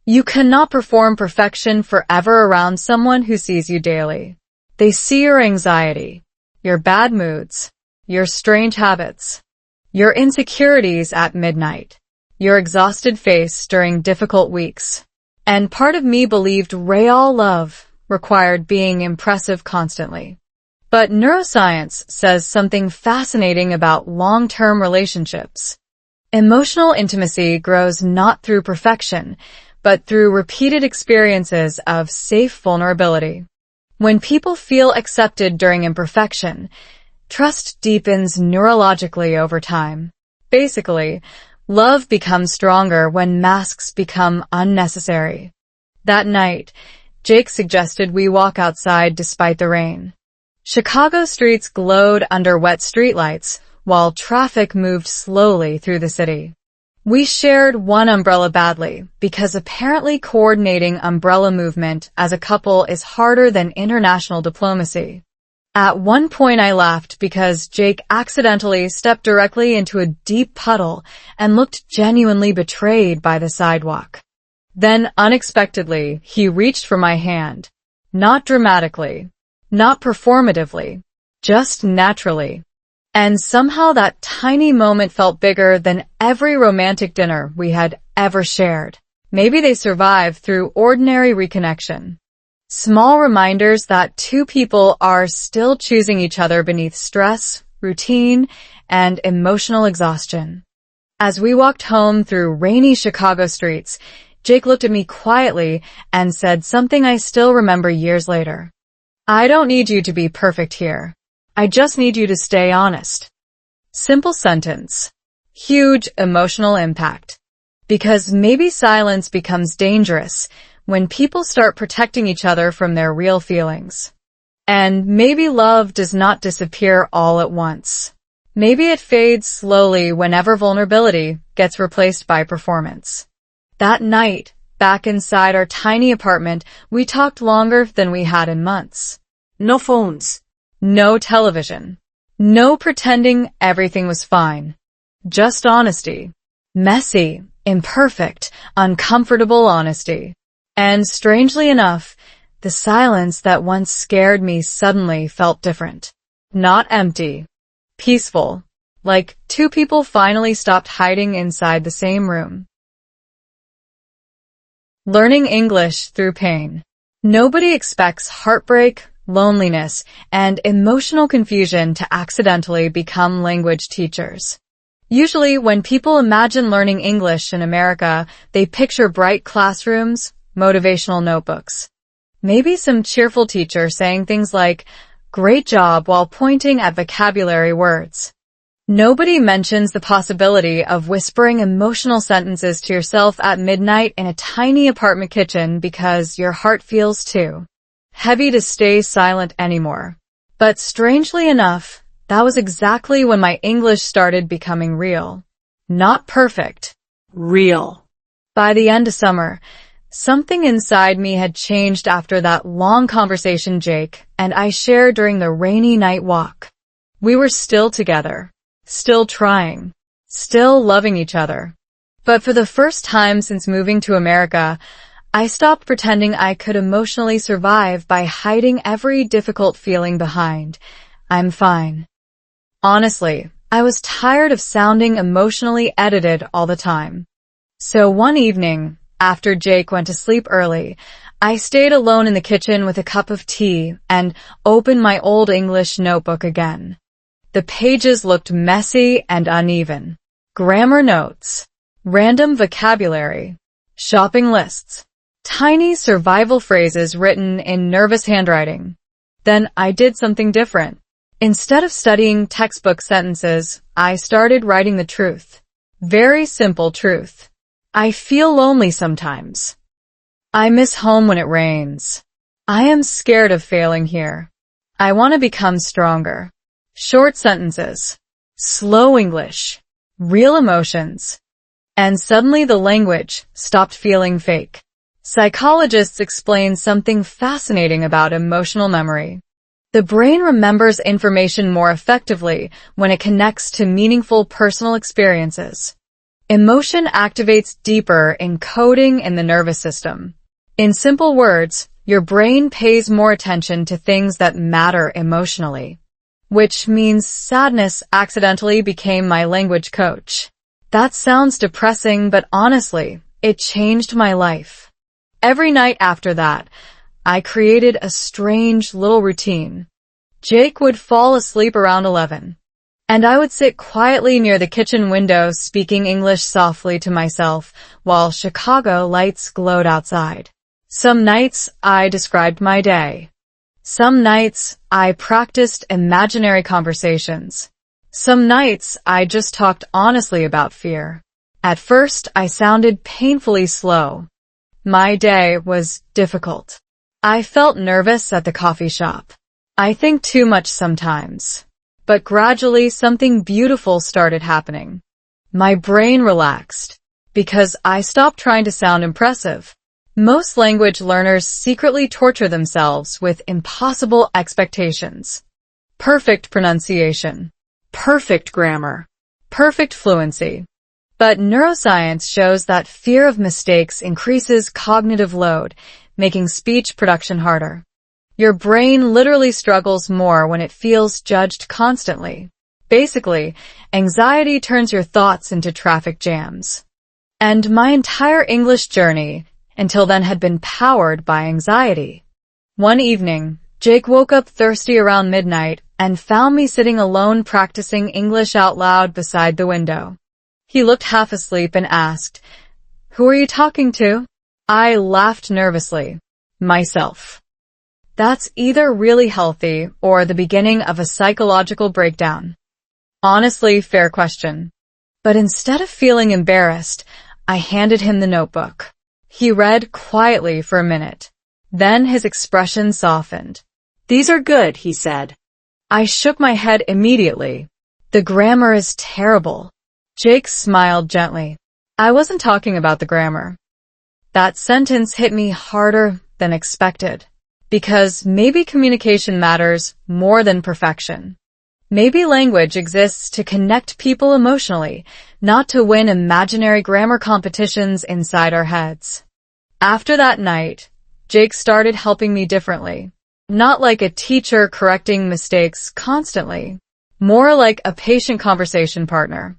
You cannot perform perfection forever around someone who sees you daily. They see your anxiety, your bad moods, your strange habits, your insecurities at midnight, your exhausted face during difficult weeks. And part of me believed real love required being impressive constantly. But neuroscience says something fascinating about long-term relationships. Emotional intimacy grows not through perfection, but through repeated experiences of safe vulnerability. When people feel accepted during imperfection, trust deepens neurologically over time. Basically, love becomes stronger when masks become unnecessary. That night, Jake suggested we walk outside despite the rain. Chicago streets glowed under wet streetlights, while traffic moved slowly through the city. We shared one umbrella badly, because apparently coordinating umbrella movement as a couple is harder than international diplomacy. At one point I laughed because Jake accidentally stepped directly into a deep puddle and looked genuinely betrayed by the sidewalk. Then, unexpectedly, he reached for my hand. Not dramatically, not performatively, just naturally. And somehow that tiny moment felt bigger than every romantic dinner we had ever shared. Maybe they survived through ordinary reconnection. Small reminders that two people are still choosing each other beneath stress, routine, and emotional exhaustion. As we walked home through rainy Chicago streets, Jake looked at me quietly and said something I still remember years later. I don't need you to be perfect here. I just need you to stay honest. Simple sentence. Huge emotional impact. Because maybe silence becomes dangerous when people start protecting each other from their real feelings. And maybe love does not disappear all at once. Maybe it fades slowly whenever vulnerability gets replaced by performance. That night, back inside our tiny apartment, we talked longer than we had in months. No phones. No television. No pretending everything was fine. Just honesty. Messy, imperfect, uncomfortable honesty. And strangely enough, the silence that once scared me suddenly felt different. Not empty. Peaceful. Like two people finally stopped hiding inside the same room. Learning English through pain. Nobody expects heartbreak, loneliness, and emotional confusion to accidentally become language teachers. Usually, when people imagine learning English in America, they picture bright classrooms, motivational notebooks. Maybe some cheerful teacher saying things like, "Great job," while pointing at vocabulary words. Nobody mentions the possibility of whispering emotional sentences to yourself at midnight in a tiny apartment kitchen because your heart feels too heavy to stay silent anymore. But strangely enough, that was exactly when my English started becoming real. Not perfect. Real. By the end of summer, something inside me had changed after that long conversation Jake and I shared during the rainy night walk. We were still together, still trying, still loving each other. But for the first time since moving to America, I stopped pretending I could emotionally survive by hiding every difficult feeling behind. I'm fine. Honestly, I was tired of sounding emotionally edited all the time. So one evening, after Jake went to sleep early, I stayed alone in the kitchen with a cup of tea and opened my old English notebook again. The pages looked messy and uneven. Grammar notes, random vocabulary, shopping lists, tiny survival phrases written in nervous handwriting. Then I did something different. Instead of studying textbook sentences, I started writing the truth. Very simple truth. I feel lonely sometimes. I miss home when it rains. I am scared of failing here. I want to become stronger. Short sentences. Slow English. Real emotions. And suddenly the language stopped feeling fake. Psychologists explain something fascinating about emotional memory. The brain remembers information more effectively when it connects to meaningful personal experiences. Emotion activates deeper encoding in the nervous system. In simple words, your brain pays more attention to things that matter emotionally. Which means sadness accidentally became my language coach. That sounds depressing, but honestly, it changed my life. Every night after that, I created a strange little routine. Jake would fall asleep around 11, and I would sit quietly near the kitchen window speaking English softly to myself while Chicago lights glowed outside. Some nights I described my day. Some nights I practiced imaginary conversations. Some nights I just talked honestly about fear. At first I sounded painfully slow. My day was difficult. I felt nervous at the coffee shop. I think too much sometimes. But gradually something beautiful started happening. My brain relaxed because I stopped trying to sound impressive. Most language learners secretly torture themselves with impossible expectations. Perfect pronunciation, perfect grammar, perfect fluency. But neuroscience shows that fear of mistakes increases cognitive load, making speech production harder. Your brain literally struggles more when it feels judged constantly. Basically, anxiety turns your thoughts into traffic jams. And my entire English journey until then had been powered by anxiety. One evening, Jake woke up thirsty around midnight and found me sitting alone practicing English out loud beside the window. He looked half asleep and asked, "Who are you talking to?" I laughed nervously. Myself. That's either really healthy or the beginning of a psychological breakdown. Honestly, fair question. But instead of feeling embarrassed, I handed him the notebook. He read quietly for a minute. Then his expression softened. These are good, he said. I shook my head immediately. The grammar is terrible. Jake smiled gently. I wasn't talking about the grammar. That sentence hit me harder than expected. Because maybe communication matters more than perfection. Maybe language exists to connect people emotionally, not to win imaginary grammar competitions inside our heads. After that night, Jake started helping me differently. Not like a teacher correcting mistakes constantly, more like a patient conversation partner.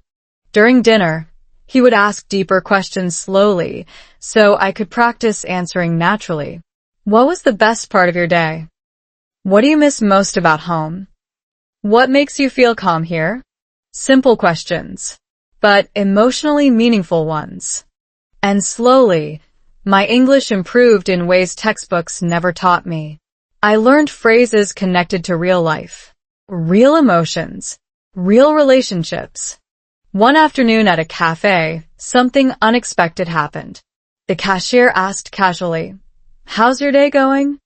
During dinner, he would ask deeper questions slowly, so I could practice answering naturally. What was the best part of your day? What do you miss most about home? What makes you feel calm here? Simple questions, but emotionally meaningful ones. And slowly, my English improved in ways textbooks never taught me. I learned phrases connected to real life, real emotions, real relationships. One afternoon at a cafe, something unexpected happened. The cashier asked casually, "How's your day going?"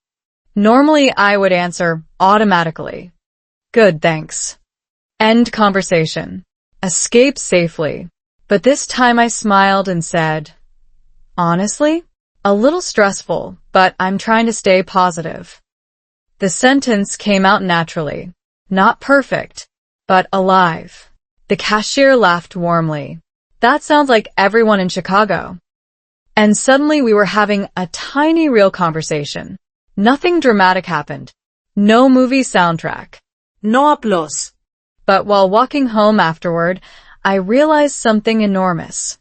Normally, I would answer automatically. Good, thanks. End conversation. Escape safely. But this time I smiled and said, honestly, a little stressful, but I'm trying to stay positive. The sentence came out naturally. Not perfect, but alive. The cashier laughed warmly. That sounds like everyone in Chicago. And suddenly we were having a tiny real conversation. Nothing dramatic happened. No movie soundtrack. No applause. But while walking home afterward, I realized something enormous.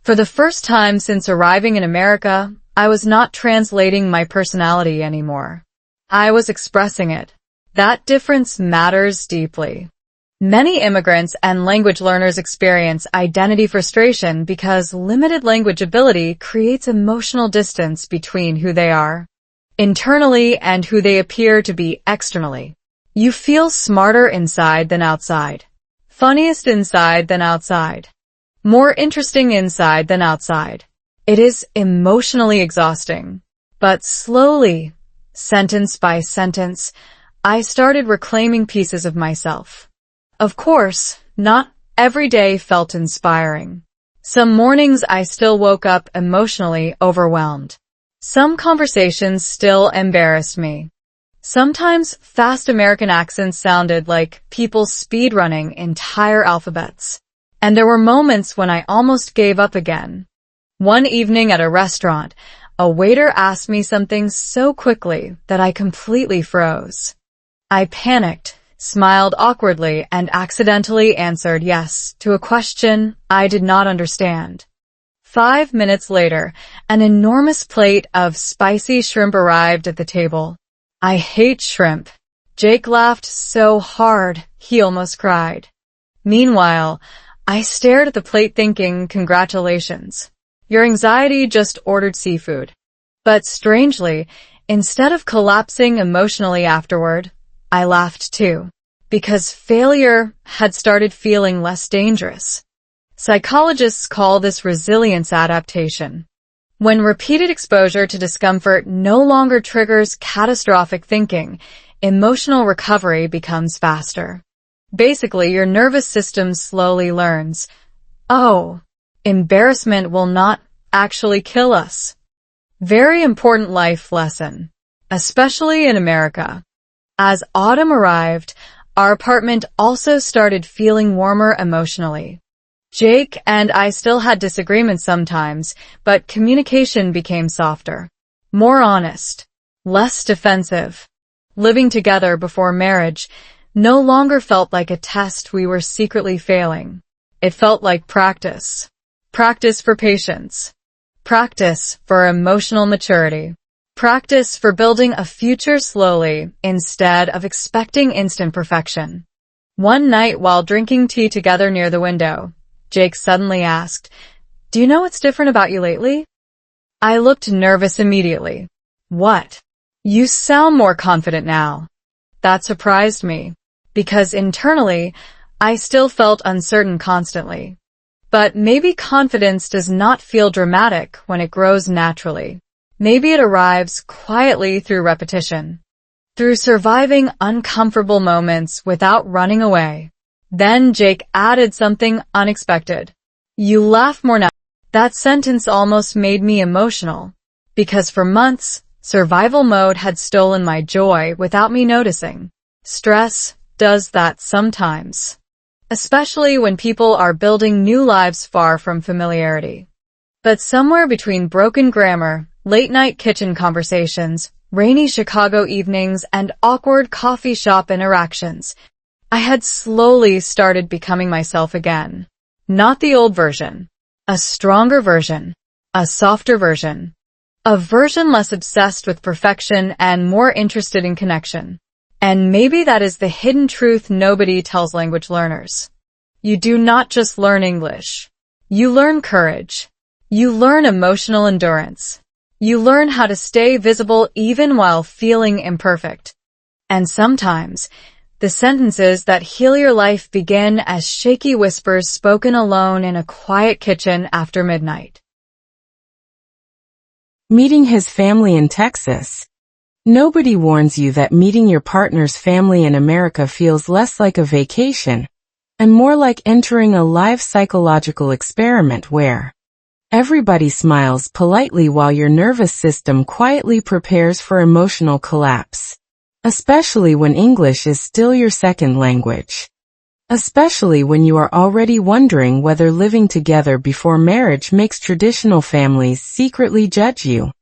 For the first time since arriving in America, I was not translating my personality anymore. I was expressing it. That difference matters deeply. Many immigrants and language learners experience identity frustration because limited language ability creates emotional distance between who they are internally and who they appear to be externally. You feel smarter inside than outside, funniest inside than outside, more interesting inside than outside. It is emotionally exhausting. But slowly, sentence by sentence, I started reclaiming pieces of myself. Of course, not every day felt inspiring. Some mornings I still woke up emotionally overwhelmed. Some conversations still embarrassed me. Sometimes fast American accents sounded like people speedrunning entire alphabets. And there were moments when I almost gave up again. One evening at a restaurant, a waiter asked me something so quickly that I completely froze. I panicked, smiled awkwardly, and accidentally answered yes to a question I did not understand. 5 minutes later, an enormous plate of spicy shrimp arrived at the table. I hate shrimp. Jake laughed so hard, he almost cried. Meanwhile, I stared at the plate thinking, congratulations. Your anxiety just ordered seafood. But strangely, instead of collapsing emotionally afterward, I laughed too. Because failure had started feeling less dangerous. Psychologists call this resilience adaptation. When repeated exposure to discomfort no longer triggers catastrophic thinking, emotional recovery becomes faster. Basically, your nervous system slowly learns, oh, embarrassment will not actually kill us. Very important life lesson, especially in America. As autumn arrived, our apartment also started feeling warmer emotionally. Jake and I still had disagreements sometimes, but communication became softer, more honest, less defensive. Living together before marriage no longer felt like a test we were secretly failing. It felt like practice. Practice for patience. Practice for emotional maturity. Practice for building a future slowly instead of expecting instant perfection. One night while drinking tea together near the window, Jake suddenly asked, "Do you know what's different about you lately?" I looked nervous immediately. "What?" "You sound more confident now." That surprised me, because internally, I still felt uncertain constantly. But maybe confidence does not feel dramatic when it grows naturally. Maybe it arrives quietly through repetition, through surviving uncomfortable moments without running away. Then Jake added something unexpected. "You laugh more now." That sentence almost made me emotional, because for months, survival mode had stolen my joy without me noticing. Stress does that sometimes, especially when people are building new lives far from familiarity. But somewhere between broken grammar, late-night kitchen conversations, rainy Chicago evenings, and awkward coffee shop interactions, I had slowly started becoming myself again. Not the old version. A stronger version. A softer version. A version less obsessed with perfection and more interested in connection. And maybe that is the hidden truth nobody tells language learners. You do not just learn English. You learn courage. You learn emotional endurance. You learn how to stay visible even while feeling imperfect. And sometimes, the sentences that heal your life begin as shaky whispers spoken alone in a quiet kitchen after midnight. Meeting his family in Texas. Nobody warns you that meeting your partner's family in America feels less like a vacation and more like entering a live psychological experiment where everybody smiles politely while your nervous system quietly prepares for emotional collapse. Especially when English is still your second language. Especially when you are already wondering whether living together before marriage makes traditional families secretly judge you.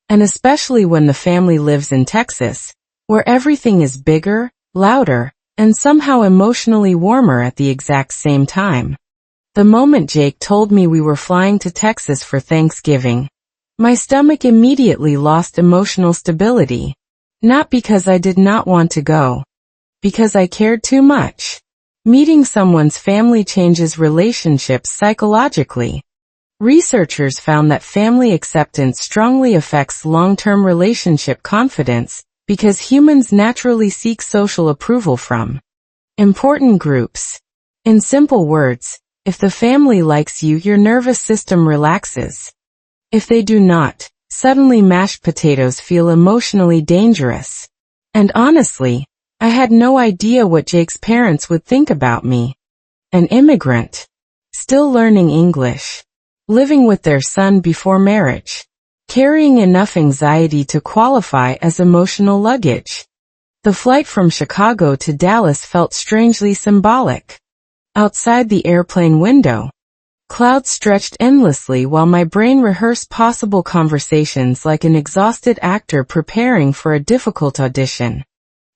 And especially when the family lives in Texas, where everything is bigger, louder, and somehow emotionally warmer at the exact same time. The moment Jake told me we were flying to Texas for Thanksgiving, my stomach immediately lost emotional stability. Not because I did not want to go. Because I cared too much. Meeting someone's family changes relationships psychologically. Researchers found that family acceptance strongly affects long-term relationship confidence because humans naturally seek social approval from important groups. In simple words, if the family likes you, your nervous system relaxes. If they do not, suddenly mashed potatoes feel emotionally dangerous. And honestly, I had no idea what Jake's parents would think about me. An immigrant. Still learning English. Living with their son before marriage. Carrying enough anxiety to qualify as emotional luggage. The flight from Chicago to Dallas felt strangely symbolic. Outside the airplane window, clouds stretched endlessly while my brain rehearsed possible conversations like an exhausted actor preparing for a difficult audition.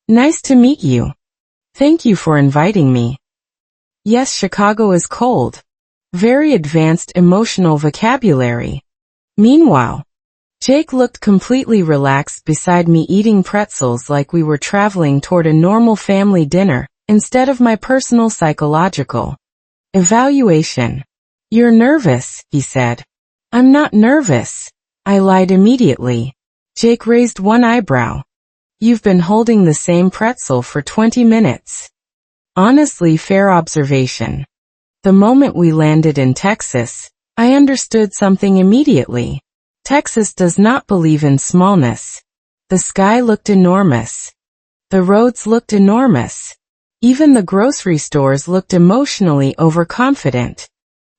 Nice to meet you. Thank you for inviting me. Yes, Chicago is cold. Very advanced emotional vocabulary. Meanwhile, Jake looked completely relaxed beside me eating pretzels like we were traveling toward a normal family dinner instead of my personal psychological evaluation. You're nervous, he said. I'm not nervous. I lied immediately. Jake raised one eyebrow. You've been holding the same pretzel for 20 minutes. Honestly, fair observation. The moment we landed in Texas, I understood something immediately. Texas does not believe in smallness. The sky looked enormous. The roads looked enormous. Even the grocery stores looked emotionally overconfident.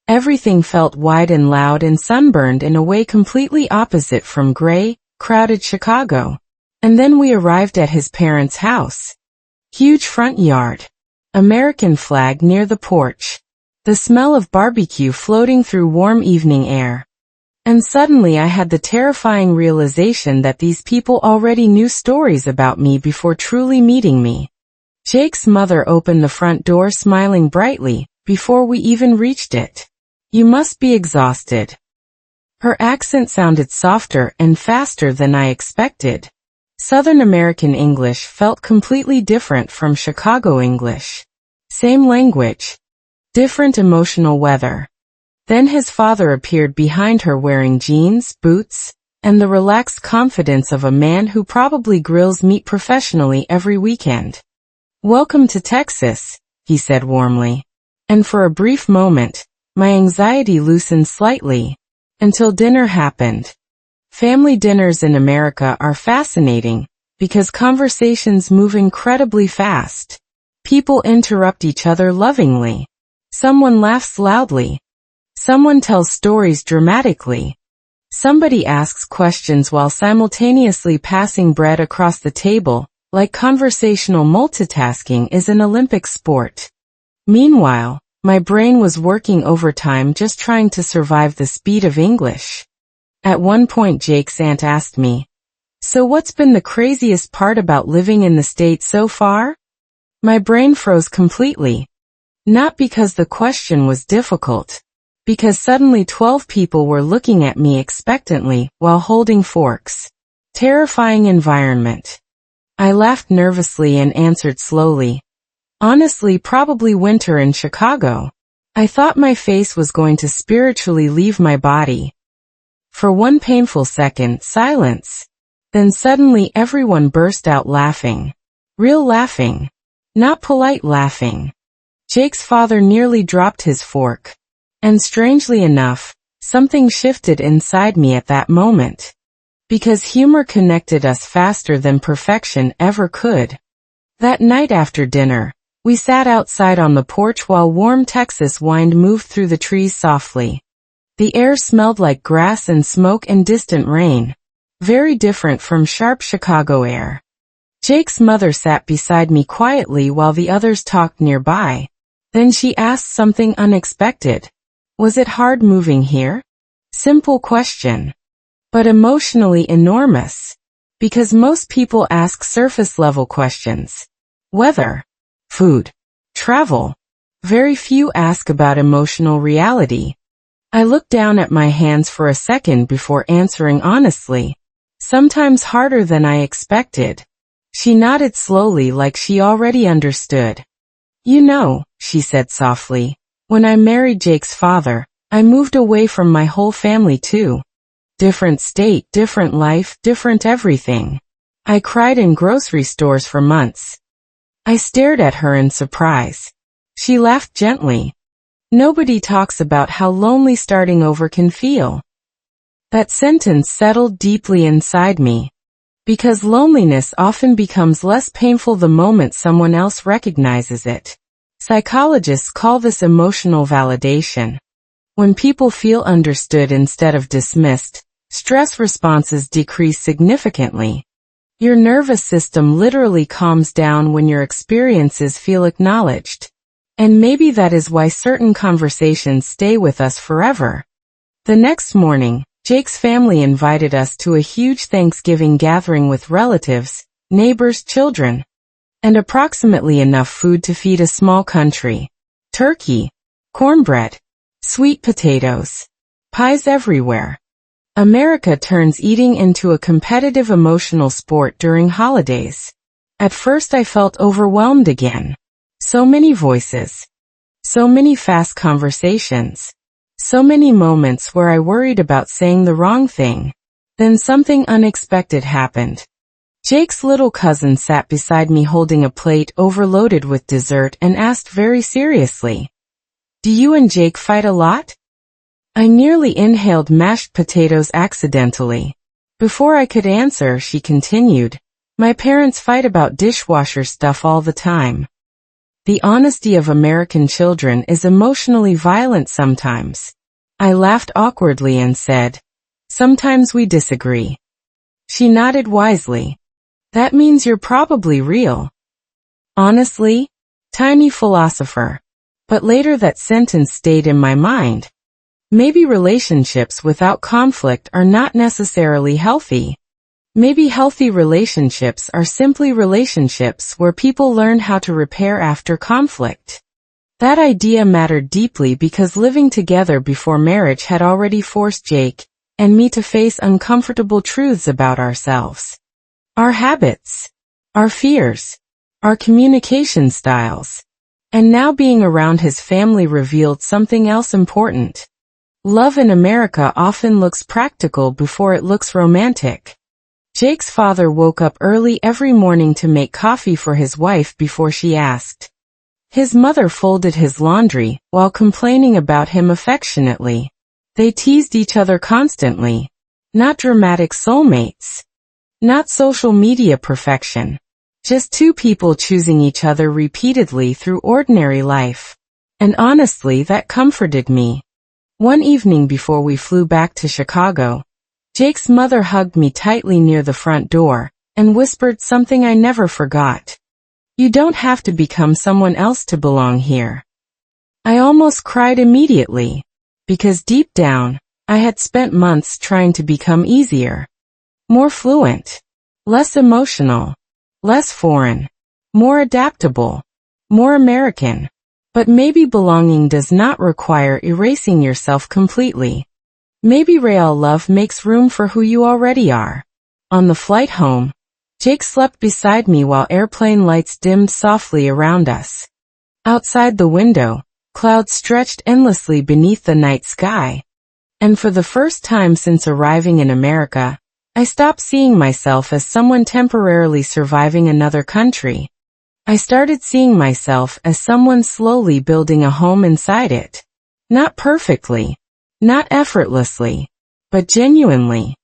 Everything felt wide and loud and sunburned in a way completely opposite from gray, crowded Chicago. And then we arrived at his parents' house. Huge front yard. American flag near the porch. The smell of barbecue floating through warm evening air. And suddenly I had the terrifying realization that these people already knew stories about me before truly meeting me. Jake's mother opened the front door smiling brightly, before we even reached it. "You must be exhausted." Her accent sounded softer and faster than I expected. Southern American English felt completely different from Chicago English. Same language. Different emotional weather. Then his father appeared behind her wearing jeans, boots, and the relaxed confidence of a man who probably grills meat professionally every weekend. "Welcome to Texas," he said warmly. And for a brief moment, my anxiety loosened slightly, until dinner happened. Family dinners in America are fascinating, because conversations move incredibly fast. People interrupt each other lovingly. Someone laughs loudly. Someone tells stories dramatically. Somebody asks questions while simultaneously passing bread across the table, like conversational multitasking is an Olympic sport. Meanwhile, my brain was working overtime just trying to survive the speed of English. At one point Jake's aunt asked me, "So what's been the craziest part about living in the States so far?" My brain froze completely. Not because the question was difficult. Because suddenly 12 people were looking at me expectantly while holding forks. Terrifying environment. I laughed nervously and answered slowly. "Honestly, probably winter in Chicago." I thought my face was going to spiritually leave my body. For one painful second, silence. Then suddenly everyone burst out laughing. Real laughing. Not polite laughing. Jake's father nearly dropped his fork. And strangely enough, something shifted inside me at that moment. Because humor connected us faster than perfection ever could. That night after dinner, we sat outside on the porch while warm Texas wind moved through the trees softly. The air smelled like grass and smoke and distant rain. Very different from sharp Chicago air. Jake's mother sat beside me quietly while the others talked nearby. Then she asked something unexpected. "Was it hard moving here?" Simple question. But emotionally enormous. Because most people ask surface-level questions. Weather. Food. Travel. Very few ask about emotional reality. I looked down at my hands for a second before answering honestly. Sometimes harder than I expected. She nodded slowly like she already understood. "You know," she said softly, "when I married Jake's father, I moved away from my whole family too. Different state, different life, different everything. I cried in grocery stores for months." I stared at her in surprise. She laughed gently. "Nobody talks about how lonely starting over can feel." That sentence settled deeply inside me. Because loneliness often becomes less painful the moment someone else recognizes it. Psychologists call this emotional validation. When people feel understood instead of dismissed, stress responses decrease significantly. Your nervous system literally calms down when your experiences feel acknowledged. And maybe that is why certain conversations stay with us forever. The next morning, Jake's family invited us to a huge Thanksgiving gathering with relatives, neighbors, children, and approximately enough food to feed a small country. Turkey, cornbread, sweet potatoes, pies everywhere. America turns eating into a competitive emotional sport during holidays. At first I felt overwhelmed again. So many voices. So many fast conversations. So many moments where I worried about saying the wrong thing. Then something unexpected happened. Jake's little cousin sat beside me holding a plate overloaded with dessert and asked very seriously, "Do you and Jake fight a lot?" I nearly inhaled mashed potatoes accidentally. Before I could answer, she continued, My parents fight about dishwasher stuff all the time. The honesty of American children is emotionally violent sometimes. I laughed awkwardly and said, "Sometimes we disagree." She nodded wisely. "That means you're probably real." Honestly? Tiny philosopher. But later that sentence stayed in my mind. Maybe relationships without conflict are not necessarily healthy. Maybe healthy relationships are simply relationships where people learn how to repair after conflict. That idea mattered deeply because living together before marriage had already forced Jake and me to face uncomfortable truths about ourselves. Our habits, our fears, our communication styles. And now being around his family revealed something else important. Love in America often looks practical before it looks romantic. Jake's father woke up early every morning to make coffee for his wife before she asked. His mother folded his laundry while complaining about him affectionately. They teased each other constantly. Not dramatic soulmates. Not social media perfection. Just two people choosing each other repeatedly through ordinary life. And honestly, that comforted me. One evening before we flew back to Chicago, Jake's mother hugged me tightly near the front door and whispered something I never forgot. "You don't have to become someone else to belong here." I almost cried immediately, because deep down, I had spent months trying to become easier, more fluent, less emotional, less foreign, more adaptable, more American. But maybe belonging does not require erasing yourself completely. Maybe real love makes room for who you already are. On the flight home, Jake slept beside me while airplane lights dimmed softly around us. Outside the window, clouds stretched endlessly beneath the night sky. And for the first time since arriving in America, I stopped seeing myself as someone temporarily surviving another country. I started seeing myself as someone slowly building a home inside it. Not perfectly. Not effortlessly, but genuinely.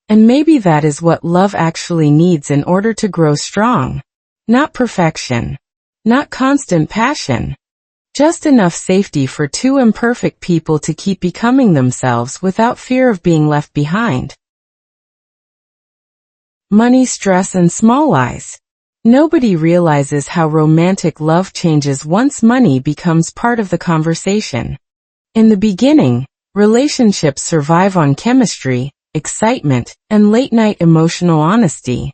And maybe that is what love actually needs in order to grow strong. Not perfection. Not constant passion. Just enough safety for two imperfect people to keep becoming themselves without fear of being left behind. Money, stress, and small lies. Nobody realizes how romantic love changes once money becomes part of the conversation. In the beginning, relationships survive on chemistry, excitement, and late-night emotional honesty.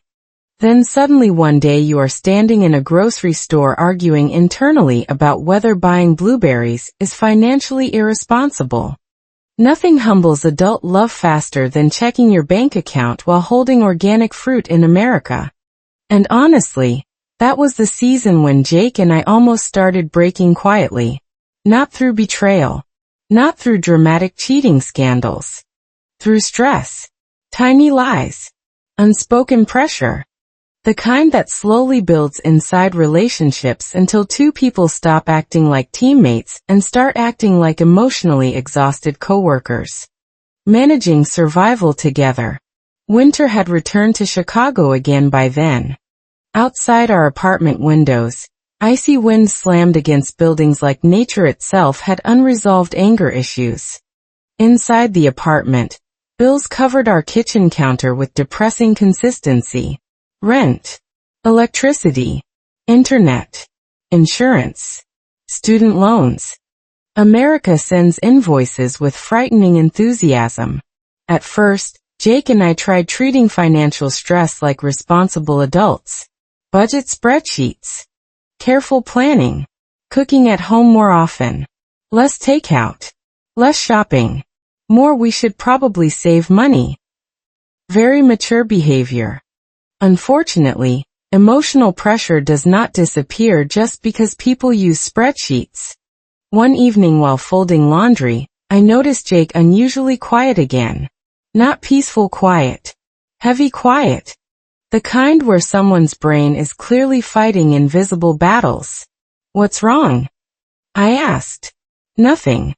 Then suddenly one day you are standing in a grocery store arguing internally about whether buying blueberries is financially irresponsible. Nothing humbles adult love faster than checking your bank account while holding organic fruit in America. And honestly, that was the season when Jake and I almost started breaking quietly. Not through betrayal. Not through dramatic cheating scandals. Through stress. Tiny lies. Unspoken pressure. The kind that slowly builds inside relationships until two people stop acting like teammates and start acting like emotionally exhausted coworkers. Managing survival together. Winter had returned to Chicago again by then. Outside our apartment windows, icy wind slammed against buildings like nature itself had unresolved anger issues. Inside the apartment, bills covered our kitchen counter with depressing consistency. Rent, electricity, internet, insurance, student loans. America sends invoices with frightening enthusiasm. At first, Jake and I tried treating financial stress like responsible adults. Budget spreadsheets. Careful planning. Cooking at home more often. Less takeout. Less shopping. More we should probably save money. Very mature behavior. Unfortunately, emotional pressure does not disappear just because people use spreadsheets. One evening while folding laundry, I noticed Jake unusually quiet again. Not peaceful quiet. Heavy quiet. The kind where someone's brain is clearly fighting invisible battles. "What's wrong?" I asked. "Nothing."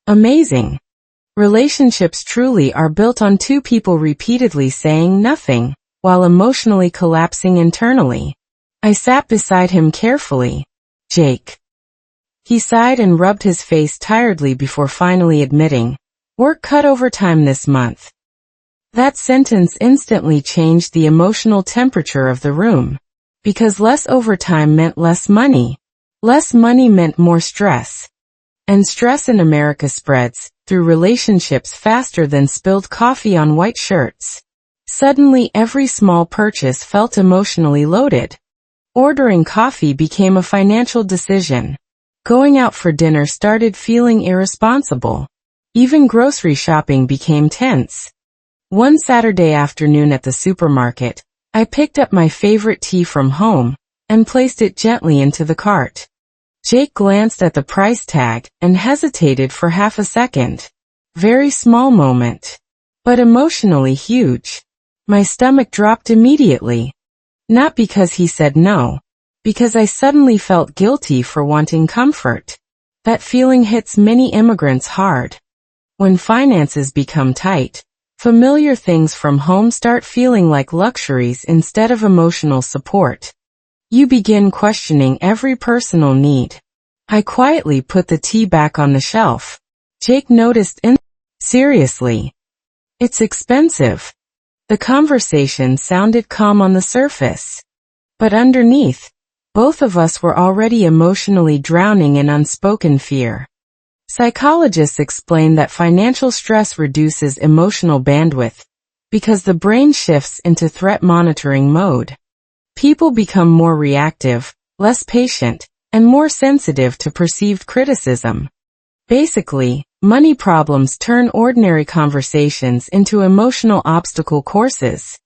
Amazing. Relationships truly are built on two people repeatedly saying nothing. while emotionally collapsing internally. I sat beside him carefully. Jake. He sighed and rubbed his face tiredly before finally admitting, "Work cut overtime this month." That sentence instantly changed the emotional temperature of the room. Because less overtime meant less money. Less money meant more stress. And stress in America spreads through relationships faster than spilled coffee on white shirts. Suddenly every small purchase felt emotionally loaded. Ordering coffee became a financial decision. Going out for dinner started feeling irresponsible. Even grocery shopping became tense. One Saturday afternoon at the supermarket, I picked up my favorite tea from home and placed it gently into the cart. Jake glanced at the price tag and hesitated for half a second. Very small moment, but emotionally huge. My stomach dropped immediately. Not because he said no, because I suddenly felt guilty for wanting comfort. That feeling hits many immigrants hard. When finances become tight, familiar things from home start feeling like luxuries instead of emotional support. You begin questioning every personal need. I quietly put the tea back on the shelf. Jake noticed seriously. It's expensive. The conversation sounded calm on the surface. But underneath, both of us were already emotionally drowning in unspoken fear. Psychologists explain that financial stress reduces emotional bandwidth because the brain shifts into threat monitoring mode. People become more reactive, less patient, and more sensitive to perceived criticism. Basically, money problems turn ordinary conversations into emotional obstacle courses.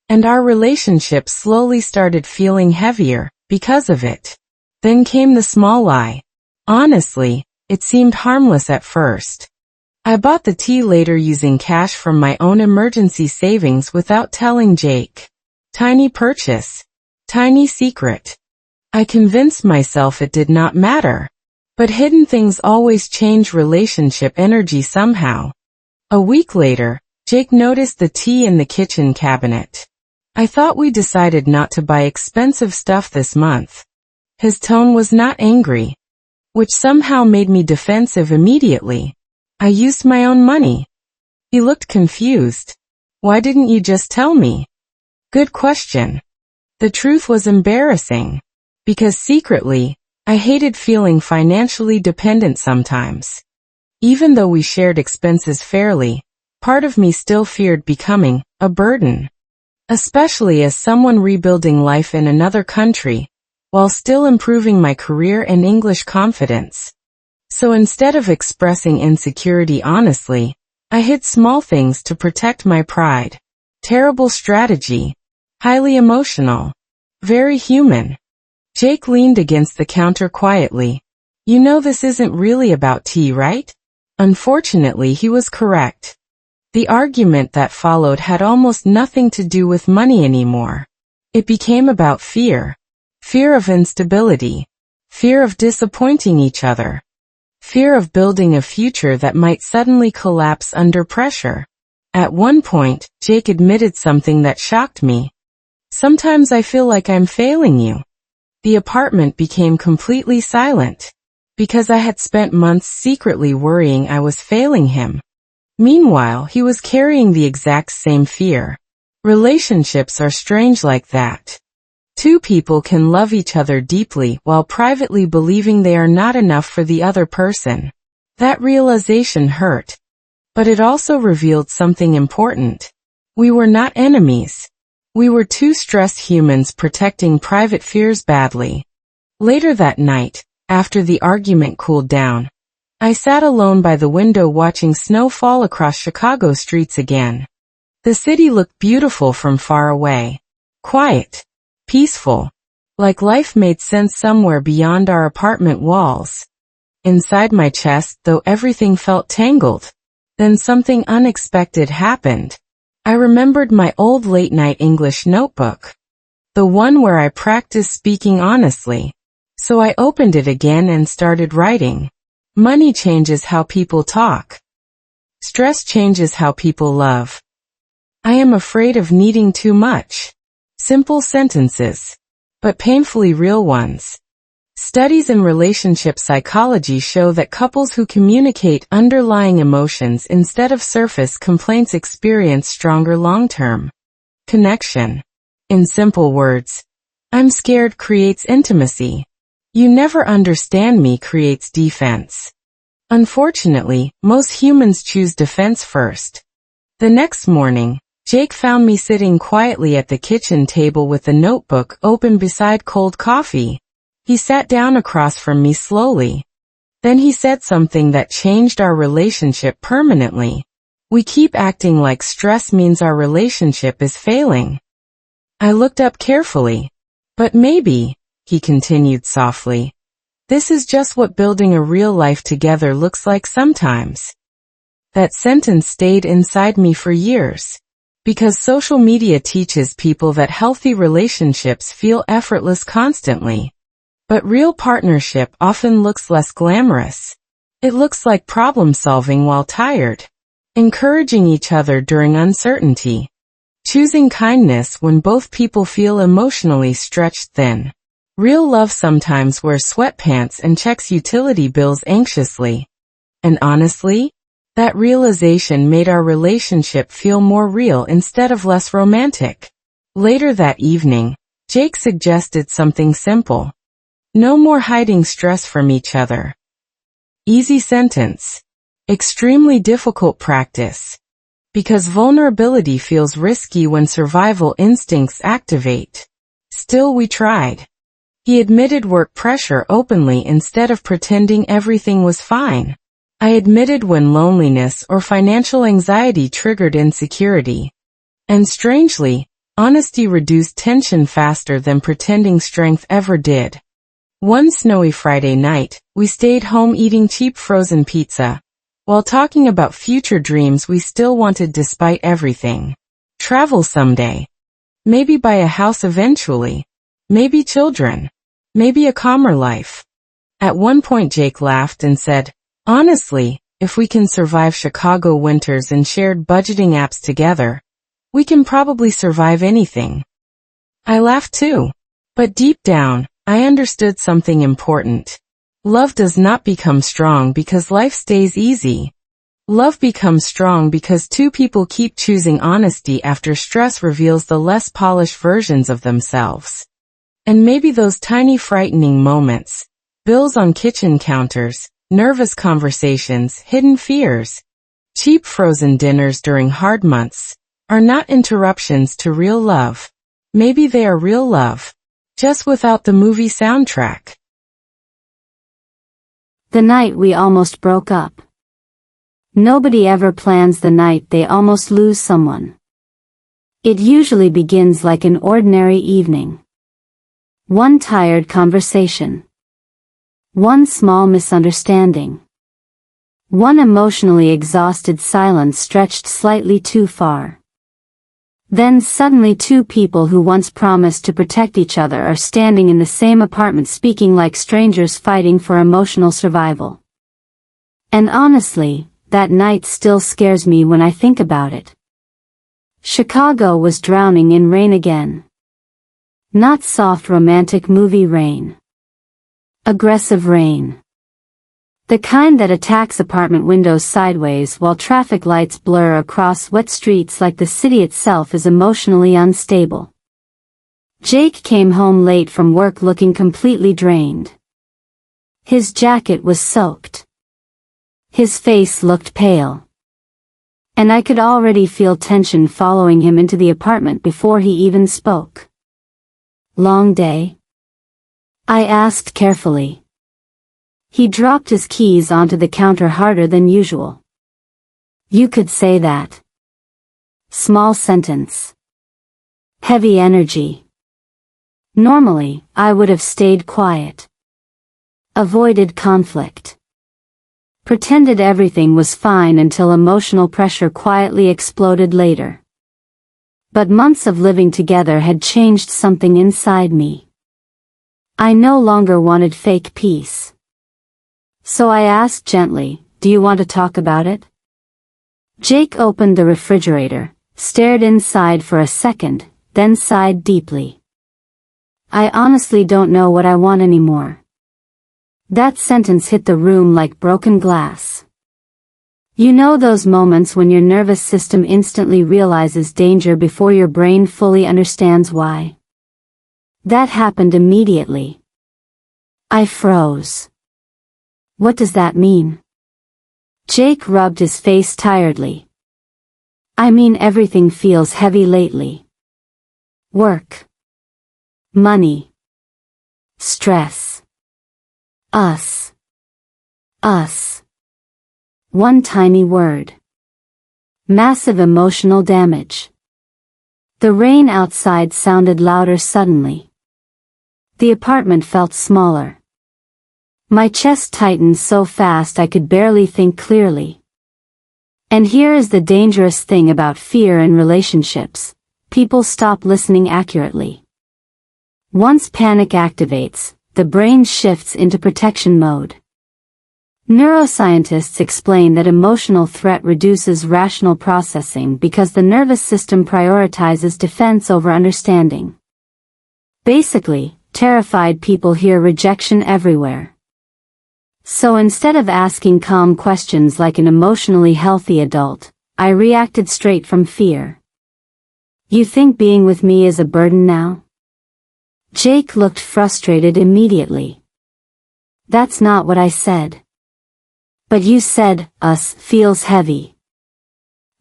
And our relationship slowly started feeling heavier because of it. Then came the small lie. Honestly, it seemed harmless at first. I bought the tea later using cash from my own emergency savings without telling Jake. Tiny purchase. Tiny secret. I convinced myself it did not matter. But hidden things always change relationship energy somehow. A week later, Jake noticed the tea in the kitchen cabinet. I thought we decided not to buy expensive stuff this month. His tone was not angry, which somehow made me defensive immediately. I used my own money. He looked confused. Why didn't you just tell me? Good question. The truth was embarrassing. Because secretly, I hated feeling financially dependent sometimes. Even though we shared expenses fairly, part of me still feared becoming a burden. Especially as someone rebuilding life in another country, while still improving my career and English confidence. So instead of expressing insecurity honestly, I hid small things to protect my pride. Terrible strategy. Highly emotional. Very human. Jake leaned against the counter quietly. You know this isn't really about tea, right? Unfortunately, he was correct. The argument that followed had almost nothing to do with money anymore. It became about fear. Fear of instability. Fear of disappointing each other. Fear of building a future that might suddenly collapse under pressure. At one point, Jake admitted something that shocked me. Sometimes I feel like I'm failing you. The apartment became completely silent. Because I had spent months secretly worrying I was failing him. Meanwhile, he was carrying the exact same fear. Relationships are strange like that. Two people can love each other deeply while privately believing they are not enough for the other person. That realization hurt. But it also revealed something important. We were not enemies. We were two stressed humans protecting private fears badly. Later that night, after the argument cooled down, I sat alone by the window watching snow fall across Chicago streets again. The city looked beautiful from far away. Quiet. Peaceful. Like life made sense somewhere beyond our apartment walls. Inside my chest, though, everything felt tangled. Then something unexpected happened. I remembered my old late-night English notebook. The one where I practiced speaking honestly. So I opened it again and started writing. Money changes how people talk. Stress changes how people love. I am afraid of needing too much. Simple sentences, but painfully real ones. Studies in relationship psychology show that couples who communicate underlying emotions instead of surface complaints experience stronger long-term connection. In simple words, I'm scared creates intimacy. You never understand me creates defense. Unfortunately, most humans choose defense first. The next morning, Jake found me sitting quietly at the kitchen table with the notebook open beside cold coffee. He sat down across from me slowly. Then he said something that changed our relationship permanently. We keep acting like stress means our relationship is failing. I looked up carefully. But maybe, he continued softly, this is just what building a real life together looks like sometimes. That sentence stayed inside me for years. Because social media teaches people that healthy relationships feel effortless constantly. But real partnership often looks less glamorous. It looks like problem solving while tired. Encouraging each other during uncertainty. Choosing kindness when both people feel emotionally stretched thin. Real love sometimes wears sweatpants and checks utility bills anxiously. And honestly, that realization made our relationship feel more real instead of less romantic. Later that evening, Jake suggested something simple. No more hiding stress from each other. Easy sentence. Extremely difficult practice. Because vulnerability feels risky when survival instincts activate. Still we tried. He admitted work pressure openly instead of pretending everything was fine. I admitted when loneliness or financial anxiety triggered insecurity. And strangely, honesty reduced tension faster than pretending strength ever did. One snowy Friday night, we stayed home eating cheap frozen pizza, while talking about future dreams we still wanted despite everything. Travel someday. Maybe buy a house eventually. Maybe children. Maybe a calmer life. At one point Jake laughed and said, honestly, if we can survive Chicago winters and shared budgeting apps together, we can probably survive anything. I laughed too. But deep down, I understood something important. Love does not become strong because life stays easy. Love becomes strong because two people keep choosing honesty after stress reveals the less polished versions of themselves. And maybe those tiny frightening moments, bills on kitchen counters, nervous conversations, hidden fears, cheap frozen dinners during hard months, are not interruptions to real love. Maybe they are real love, just without the movie soundtrack. The night we almost broke up. Nobody ever plans the night they almost lose someone. It usually begins like an ordinary evening. One tired conversation. One small misunderstanding. One emotionally exhausted silence stretched slightly too far. Then suddenly two people who once promised to protect each other are standing in the same apartment speaking like strangers fighting for emotional survival. And honestly, that night still scares me when I think about it. Chicago was drowning in rain again. Not soft romantic movie rain. Aggressive rain. The kind that attacks apartment windows sideways while traffic lights blur across wet streets like the city itself is emotionally unstable. Jake came home late from work looking completely drained. His jacket was soaked. His face looked pale. And I could already feel tension following him into the apartment before he even spoke. Long day? I asked carefully. He dropped his keys onto the counter harder than usual. You could say that. Small sentence. Heavy energy. Normally, I would have stayed quiet. Avoided conflict. Pretended everything was fine until emotional pressure quietly exploded later. But months of living together had changed something inside me. I no longer wanted fake peace. So I asked gently, do you want to talk about it? Jake opened the refrigerator, stared inside for a second, then sighed deeply. I honestly don't know what I want anymore. That sentence hit the room like broken glass. You know those moments when your nervous system instantly realizes danger before your brain fully understands why? That happened immediately. I froze. What does that mean? Jake rubbed his face tiredly. I mean, everything feels heavy lately. Work. Money. Stress. Us. One tiny word. Massive emotional damage. The rain outside sounded louder suddenly. The apartment felt smaller. My chest tightened so fast I could barely think clearly. And here is the dangerous thing about fear in relationships. People stop listening accurately. Once panic activates, the brain shifts into protection mode. Neuroscientists explain that emotional threat reduces rational processing because the nervous system prioritizes defense over understanding. Basically, terrified people hear rejection everywhere. So instead of asking calm questions like an emotionally healthy adult, I reacted straight from fear. You think being with me is a burden now? Jake looked frustrated immediately. That's not what I said. But you said, us feels heavy.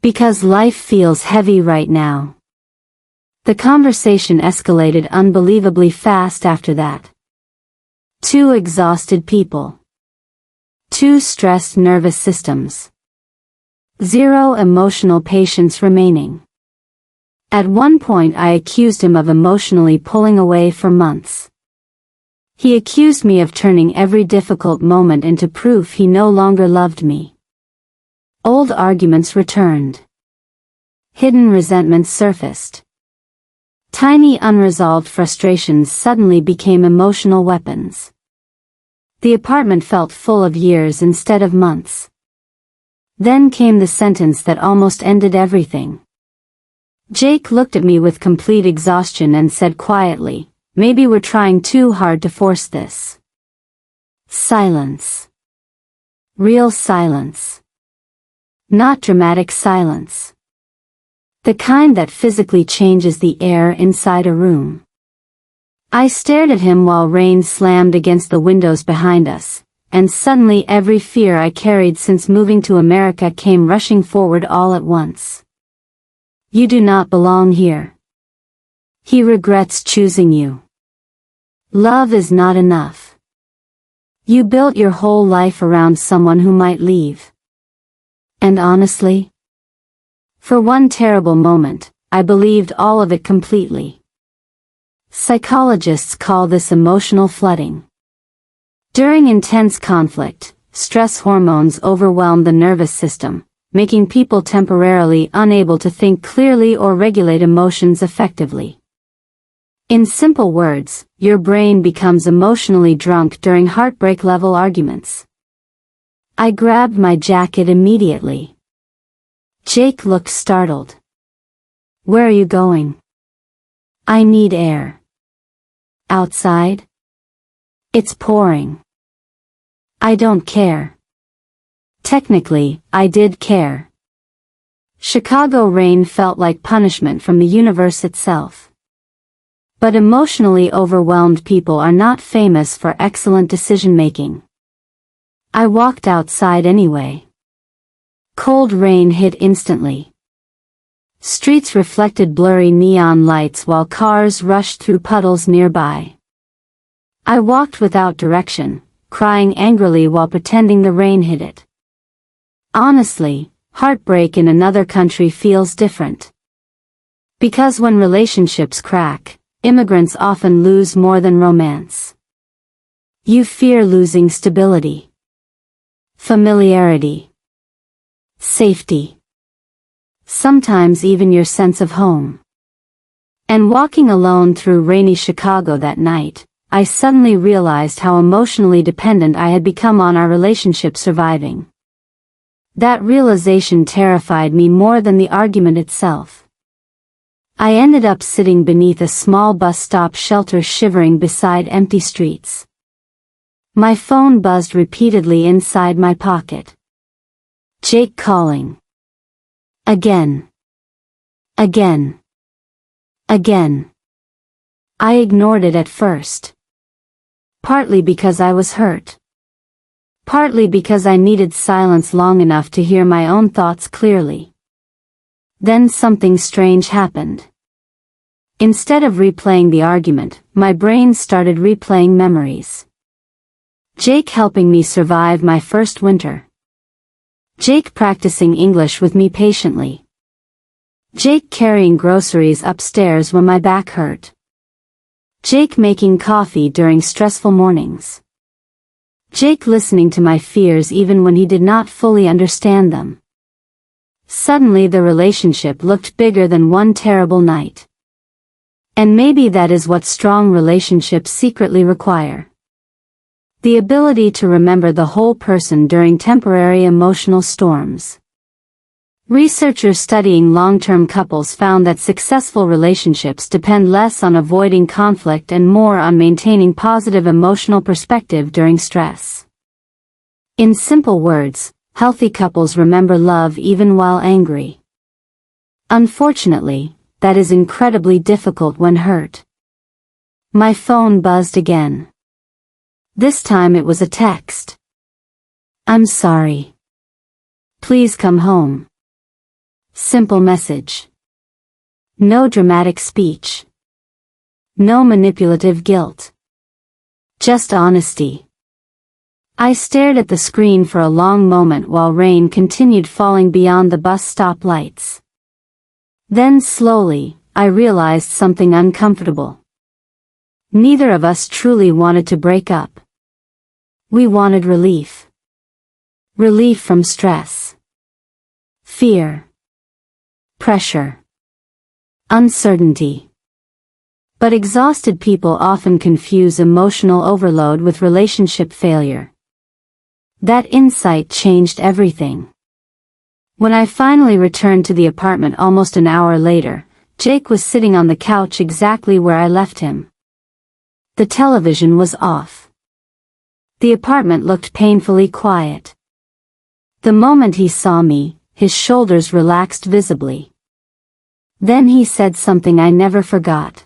Because life feels heavy right now. The conversation escalated unbelievably fast after that. Two exhausted people. Two stressed nervous systems. Zero emotional patience remaining. At one point I accused him of emotionally pulling away for months. He accused me of turning every difficult moment into proof he no longer loved me. Old arguments returned. Hidden resentments surfaced. Tiny unresolved frustrations suddenly became emotional weapons. The apartment felt full of years instead of months. Then came the sentence that almost ended everything. Jake looked at me with complete exhaustion and said quietly, maybe we're trying too hard to force this. Silence. Real silence. Not dramatic silence. The kind that physically changes the air inside a room. I stared at him while rain slammed against the windows behind us, and suddenly every fear I carried since moving to America came rushing forward all at once. You do not belong here. He regrets choosing you. Love is not enough. You built your whole life around someone who might leave. And honestly, for one terrible moment, I believed all of it completely. Psychologists call this emotional flooding. During intense conflict, stress hormones overwhelm the nervous system, making people temporarily unable to think clearly or regulate emotions effectively. In simple words, your brain becomes emotionally drunk during heartbreak-level arguments. I grabbed my jacket immediately. Jake looked startled. Where are you going? I need air. Outside? It's pouring. I don't care. Technically, I did care. Chicago rain felt like punishment from the universe itself. But emotionally overwhelmed people are not famous for excellent decision-making. I walked outside anyway. Cold rain hit instantly. Streets reflected blurry neon lights while cars rushed through puddles nearby. I walked without direction, crying angrily while pretending the rain hit it. Honestly, heartbreak in another country feels different. Because when relationships crack, immigrants often lose more than romance. You fear losing stability, familiarity, safety. Sometimes even your sense of home. And walking alone through rainy Chicago that night, I suddenly realized how emotionally dependent I had become on our relationship surviving. That realization terrified me more than the argument itself. I ended up sitting beneath a small bus stop shelter shivering beside empty streets. My phone buzzed repeatedly inside my pocket. Jake calling. Again. Again. Again. I ignored it at first. Partly because I was hurt. Partly because I needed silence long enough to hear my own thoughts clearly. Then something strange happened. Instead of replaying the argument, my brain started replaying memories. Jake helping me survive my first winter. Jake practicing English with me patiently. Jake carrying groceries upstairs when my back hurt. Jake making coffee during stressful mornings. Jake listening to my fears even when he did not fully understand them. Suddenly the relationship looked bigger than one terrible night. And maybe that is what strong relationships secretly require. The ability to remember the whole person during temporary emotional storms. Researchers studying long-term couples found that successful relationships depend less on avoiding conflict and more on maintaining positive emotional perspective during stress. In simple words, healthy couples remember love even while angry. Unfortunately, that is incredibly difficult when hurt. My phone buzzed again. This time it was a text. I'm sorry. Please come home. Simple message. No dramatic speech. No manipulative guilt. Just honesty. I stared at the screen for a long moment while rain continued falling beyond the bus stop lights. Then slowly, I realized something uncomfortable. Neither of us truly wanted to break up. We wanted relief. Relief from stress. Fear. Pressure. Uncertainty. But exhausted people often confuse emotional overload with relationship failure. That insight changed everything. When I finally returned to the apartment almost an hour later, Jake was sitting on the couch exactly where I left him. The television was off. The apartment looked painfully quiet. The moment he saw me, his shoulders relaxed visibly. Then he said something I never forgot.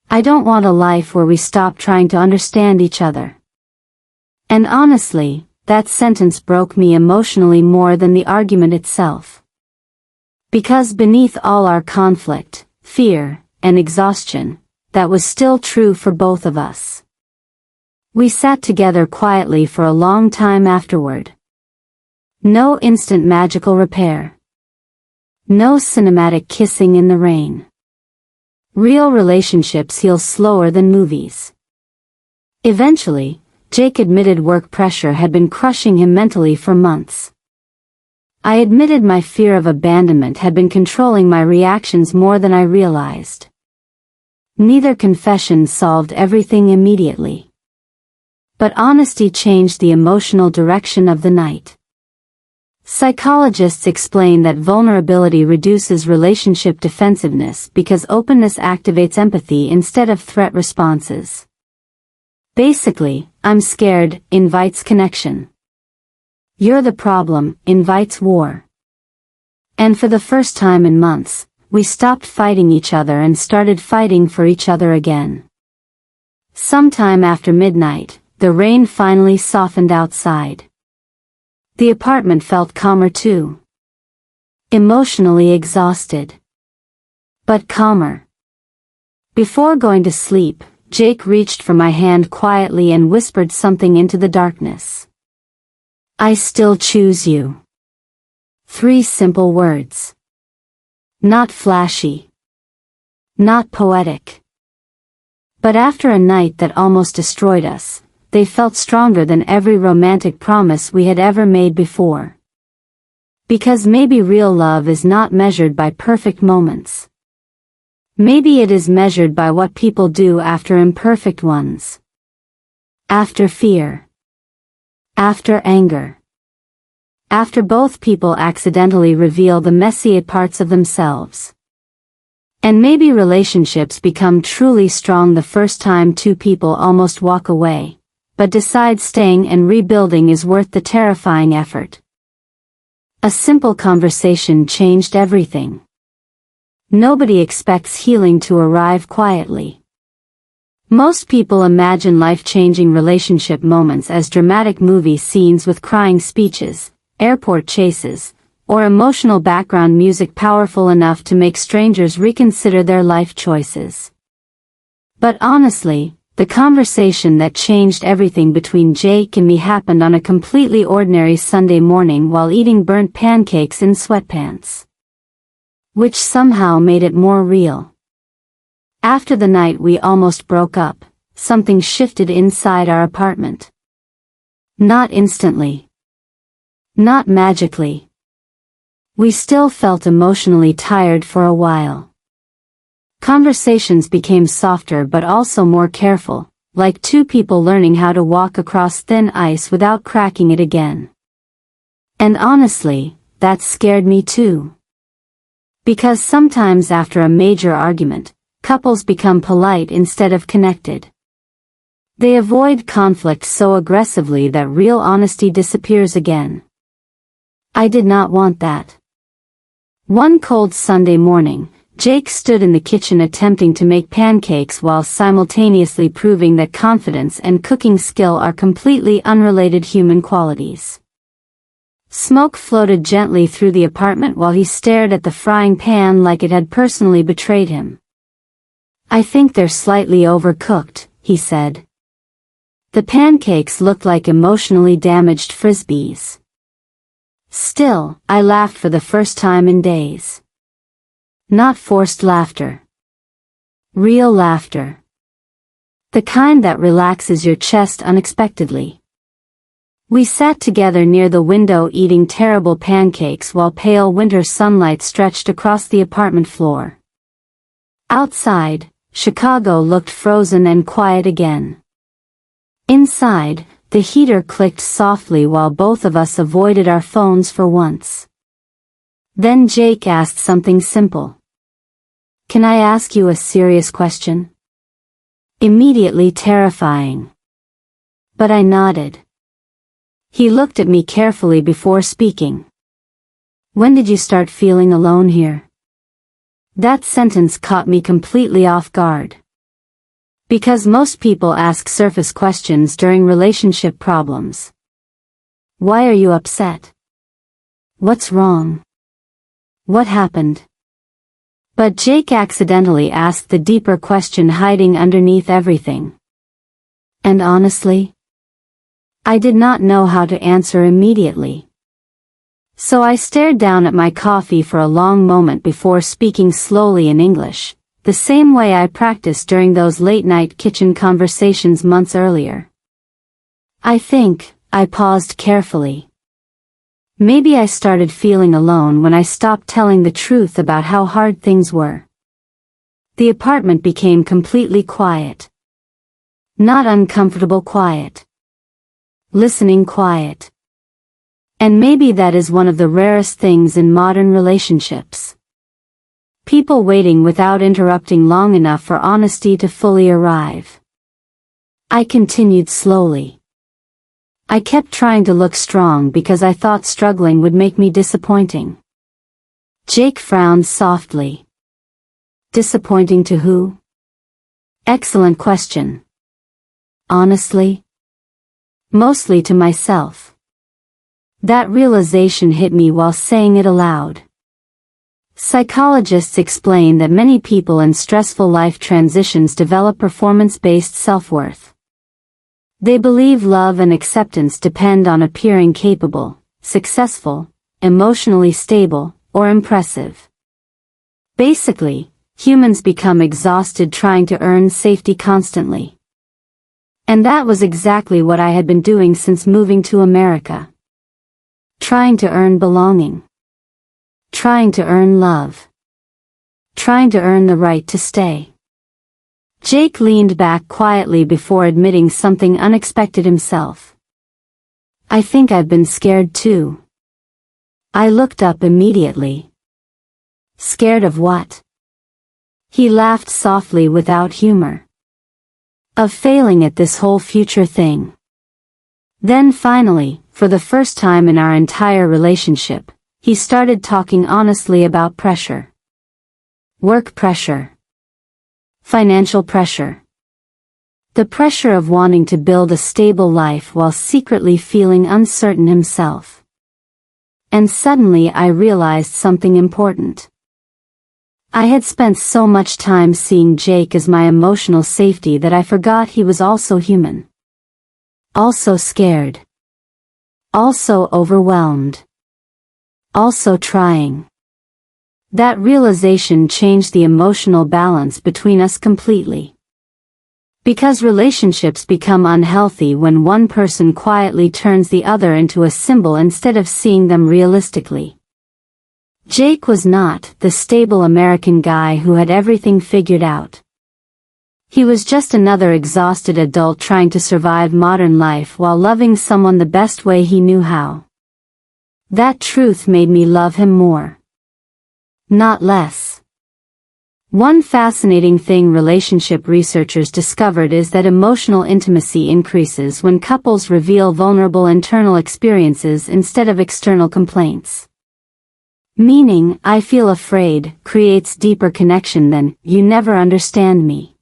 I don't want a life where we stop trying to understand each other. And honestly, that sentence broke me emotionally more than the argument itself. Because beneath all our conflict, fear, and exhaustion, that was still true for both of us. We sat together quietly for a long time afterward. No instant magical repair. No cinematic kissing in the rain. Real relationships heal slower than movies. Eventually, Jake admitted work pressure had been crushing him mentally for months. I admitted my fear of abandonment had been controlling my reactions more than I realized. Neither confession solved everything immediately. But honesty changed the emotional direction of the night. Psychologists explain that vulnerability reduces relationship defensiveness because openness activates empathy instead of threat responses. Basically, I'm scared invites connection. You're the problem invites war. And for the first time in months, we stopped fighting each other and started fighting for each other again. Sometime after midnight, the rain finally softened outside. The apartment felt calmer too. Emotionally exhausted. But calmer. Before going to sleep, Jake reached for my hand quietly and whispered something into the darkness. I still choose you. 3 simple words. Not flashy. Not poetic. But after a night that almost destroyed us, they felt stronger than every romantic promise we had ever made before. Because maybe real love is not measured by perfect moments. Maybe it is measured by what people do after imperfect ones. After fear. After anger. After both people accidentally reveal the messy parts of themselves. And maybe relationships become truly strong the first time two people almost walk away, but decide staying and rebuilding is worth the terrifying effort. A simple conversation changed everything. Nobody expects healing to arrive quietly. Most people imagine life-changing relationship moments as dramatic movie scenes with crying speeches, airport chases, or emotional background music powerful enough to make strangers reconsider their life choices. But honestly, the conversation that changed everything between Jake and me happened on a completely ordinary Sunday morning while eating burnt pancakes in sweatpants. Which somehow made it more real. After the night we almost broke up, something shifted inside our apartment. Not instantly. Not magically. We still felt emotionally tired for a while. Conversations became softer but also more careful, like two people learning how to walk across thin ice without cracking it again. And honestly, that scared me too. Because sometimes after a major argument, couples become polite instead of connected. They avoid conflict so aggressively that real honesty disappears again. I did not want that. One cold Sunday morning, Jake stood in the kitchen attempting to make pancakes while simultaneously proving that confidence and cooking skill are completely unrelated human qualities. Smoke floated gently through the apartment while he stared at the frying pan like it had personally betrayed him. "I think they're slightly overcooked," he said. The pancakes looked like emotionally damaged frisbees. Still, I laughed for the first time in days. Not forced laughter. Real laughter. The kind that relaxes your chest unexpectedly. We sat together near the window eating terrible pancakes while pale winter sunlight stretched across the apartment floor. Outside, Chicago looked frozen and quiet again. Inside, the heater clicked softly while both of us avoided our phones for once. Then Jake asked something simple. "Can I ask you a serious question?" Immediately terrifying. But I nodded. He looked at me carefully before speaking. "When did you start feeling alone here?" That sentence caught me completely off guard. Because most people ask surface questions during relationship problems. Why are you upset? What's wrong? What happened? But Jake accidentally asked the deeper question hiding underneath everything. And honestly, I did not know how to answer immediately. So I stared down at my coffee for a long moment before speaking slowly in English, the same way I practiced during those late-night kitchen conversations months earlier. I paused carefully. Maybe I started feeling alone when I stopped telling the truth about how hard things were. The apartment became completely quiet. Not uncomfortable quiet. Listening quiet. And maybe that is one of the rarest things in modern relationships. People waiting without interrupting long enough for honesty to fully arrive. I continued slowly. I kept trying to look strong because I thought struggling would make me disappointing. Jake frowned softly. Disappointing to who? Excellent question. Honestly? Mostly to myself. That realization hit me while saying it aloud. Psychologists explain that many people in stressful life transitions develop performance-based self-worth. They believe love and acceptance depend on appearing capable, successful, emotionally stable, or impressive. Basically, humans become exhausted trying to earn safety constantly. And that was exactly what I had been doing since moving to America. Trying to earn belonging. Trying to earn love. Trying to earn the right to stay. Jake leaned back quietly before admitting something unexpected himself. I think I've been scared too. I looked up immediately. Scared of what? He laughed softly without humor. Of failing at this whole future thing. Then finally, for the first time in our entire relationship, he started talking honestly about pressure. Work pressure. Financial pressure. The pressure of wanting to build a stable life while secretly feeling uncertain himself. And suddenly I realized something important. I had spent so much time seeing Jake as my emotional safety that I forgot he was also human. Also scared. Also overwhelmed. Also trying. That realization changed the emotional balance between us completely. Because relationships become unhealthy when one person quietly turns the other into a symbol instead of seeing them realistically. Jake was not the stable American guy who had everything figured out. He was just another exhausted adult trying to survive modern life while loving someone the best way he knew how. That truth made me love him more. Not less. One fascinating thing relationship researchers discovered is that emotional intimacy increases when couples reveal vulnerable internal experiences instead of external complaints. Meaning, I feel afraid, creates deeper connection than, you never understand me.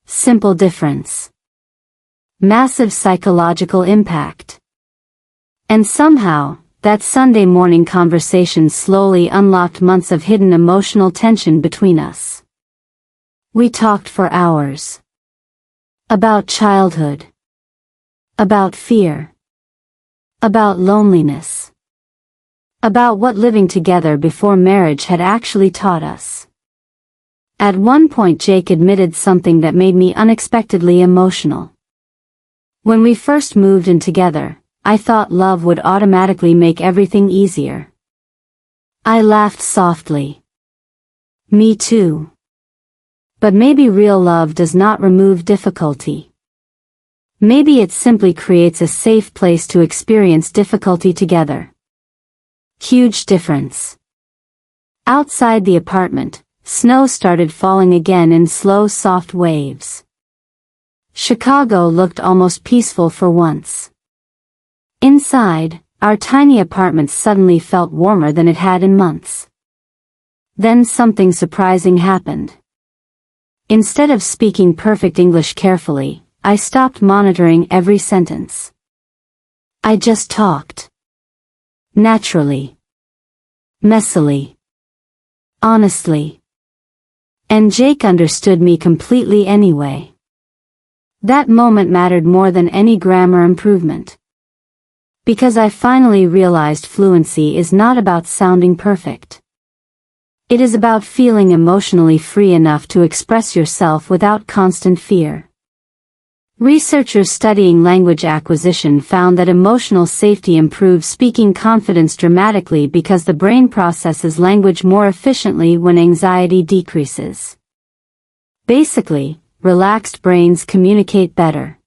Simple difference. Massive psychological impact. And somehow, that Sunday morning conversation slowly unlocked months of hidden emotional tension between us. We talked for hours. About childhood. About fear. About loneliness. About what living together before marriage had actually taught us. At one point Jake admitted something that made me unexpectedly emotional. When we first moved in together, I thought love would automatically make everything easier. I laughed softly. Me too. But maybe real love does not remove difficulty. Maybe it simply creates a safe place to experience difficulty together. Huge difference. Outside the apartment, snow started falling again in slow, soft waves. Chicago looked almost peaceful for once. Inside, our tiny apartment suddenly felt warmer than it had in months. Then something surprising happened. Instead of speaking perfect English carefully, I stopped monitoring every sentence. I just talked. Naturally. Messily. Honestly. And Jake understood me completely anyway. That moment mattered more than any grammar improvement. Because I finally realized fluency is not about sounding perfect. It is about feeling emotionally free enough to express yourself without constant fear. Researchers studying language acquisition found that emotional safety improves speaking confidence dramatically because the brain processes language more efficiently when anxiety decreases. Basically, relaxed brains communicate better.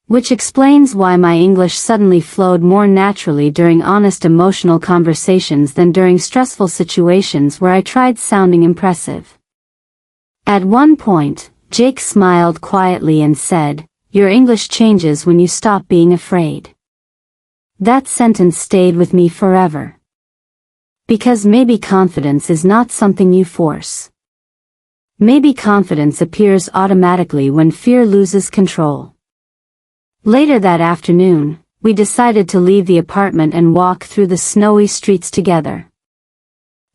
Which explains why my English suddenly flowed more naturally during honest emotional conversations than during stressful situations where I tried sounding impressive. At one point, Jake smiled quietly and said, "Your English changes when you stop being afraid." That sentence stayed with me forever. Because maybe confidence is not something you force. Maybe confidence appears automatically when fear loses control. Later that afternoon, we decided to leave the apartment and walk through the snowy streets together.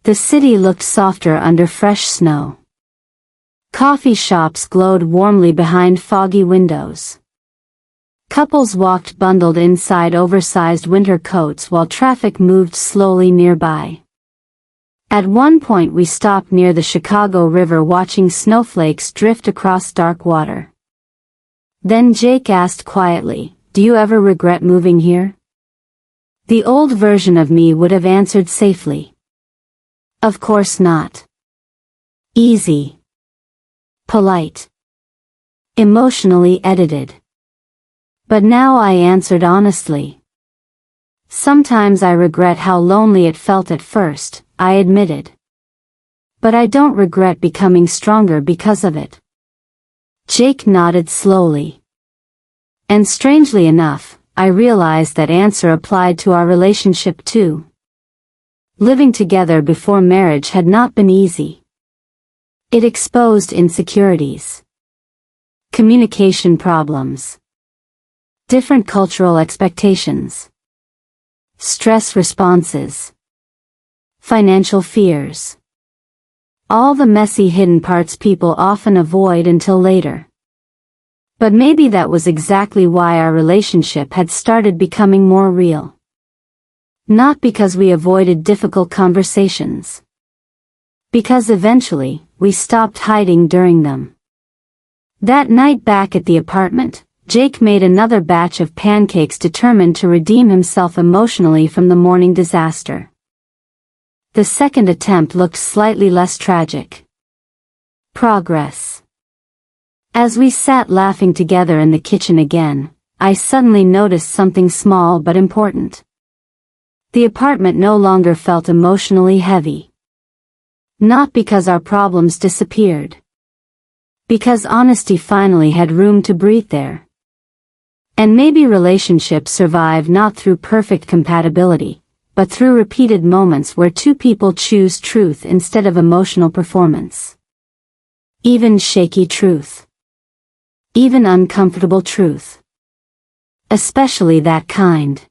The city looked softer under fresh snow. Coffee shops glowed warmly behind foggy windows. Couples walked bundled inside oversized winter coats while traffic moved slowly nearby. At one point we stopped near the Chicago River watching snowflakes drift across dark water. Then Jake asked quietly, "Do you ever regret moving here?" The old version of me would have answered safely. Of course not. Easy. Polite. Emotionally edited. But now I answered honestly. Sometimes I regret how lonely it felt at first, I admitted. But I don't regret becoming stronger because of it. Jake nodded slowly. And strangely enough, I realized that answer applied to our relationship too. Living together before marriage had not been easy. It exposed insecurities, communication problems, different cultural expectations, stress responses, financial fears. All the messy hidden parts people often avoid until later. But maybe that was exactly why our relationship had started becoming more real. Not because we avoided difficult conversations. Because eventually, we stopped hiding during them. That night back at the apartment, Jake made another batch of pancakes determined to redeem himself emotionally from the morning disaster. The second attempt looked slightly less tragic. Progress. As we sat laughing together in the kitchen again, I suddenly noticed something small but important. The apartment no longer felt emotionally heavy. Not because our problems disappeared. Because honesty finally had room to breathe there. And maybe relationships survive not through perfect compatibility, but through repeated moments where two people choose truth instead of emotional performance. Even shaky truth. Even uncomfortable truth. Especially that kind.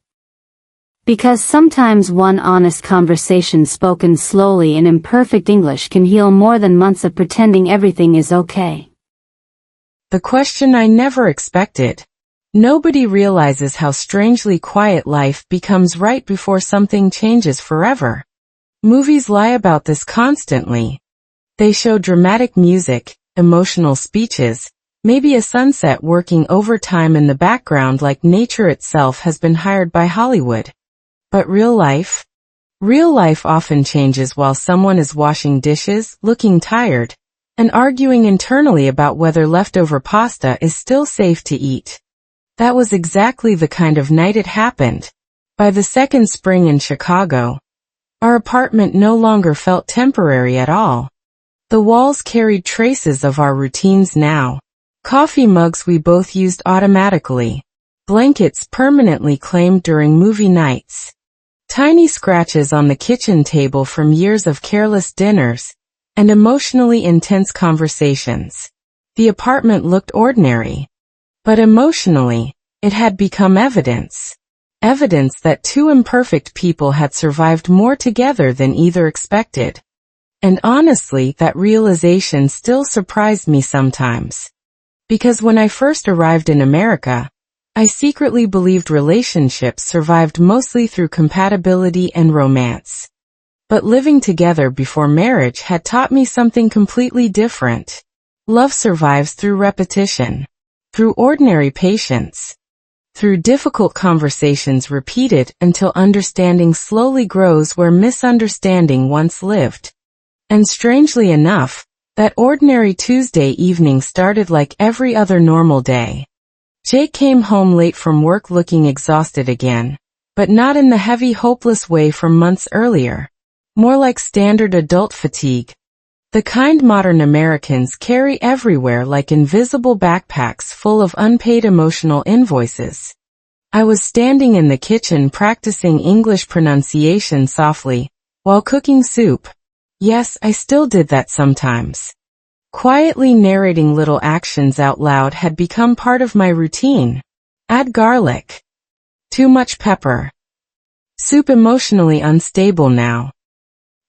Because sometimes one honest conversation spoken slowly in imperfect English can heal more than months of pretending everything is okay. The question I never expected. Nobody realizes how strangely quiet life becomes right before something changes forever. Movies lie about this constantly. They show dramatic music, emotional speeches, maybe a sunset working overtime in the background like nature itself has been hired by Hollywood. But real life? Real life often changes while someone is washing dishes, looking tired, and arguing internally about whether leftover pasta is still safe to eat. That was exactly the kind of night it happened. By the second spring in Chicago, our apartment no longer felt temporary at all. The walls carried traces of our routines now. Coffee mugs we both used automatically. Blankets permanently claimed during movie nights. Tiny scratches on the kitchen table from years of careless dinners, and emotionally intense conversations. The apartment looked ordinary. But emotionally, it had become evidence. Evidence that two imperfect people had survived more together than either expected. And honestly, that realization still surprised me sometimes. Because when I first arrived in America, I secretly believed relationships survived mostly through compatibility and romance. But living together before marriage had taught me something completely different. Love survives through repetition. Through ordinary patience. Through difficult conversations repeated until understanding slowly grows where misunderstanding once lived. And strangely enough, that ordinary Tuesday evening started like every other normal day. Jake came home late from work looking exhausted again, but not in the heavy hopeless way from months earlier. More like standard adult fatigue. The kind modern Americans carry everywhere like invisible backpacks full of unpaid emotional invoices. I was standing in the kitchen practicing English pronunciation softly, while cooking soup. Yes, I still did that sometimes. Quietly narrating little actions out loud had become part of my routine. Add garlic. Too much pepper. Soup emotionally unstable now.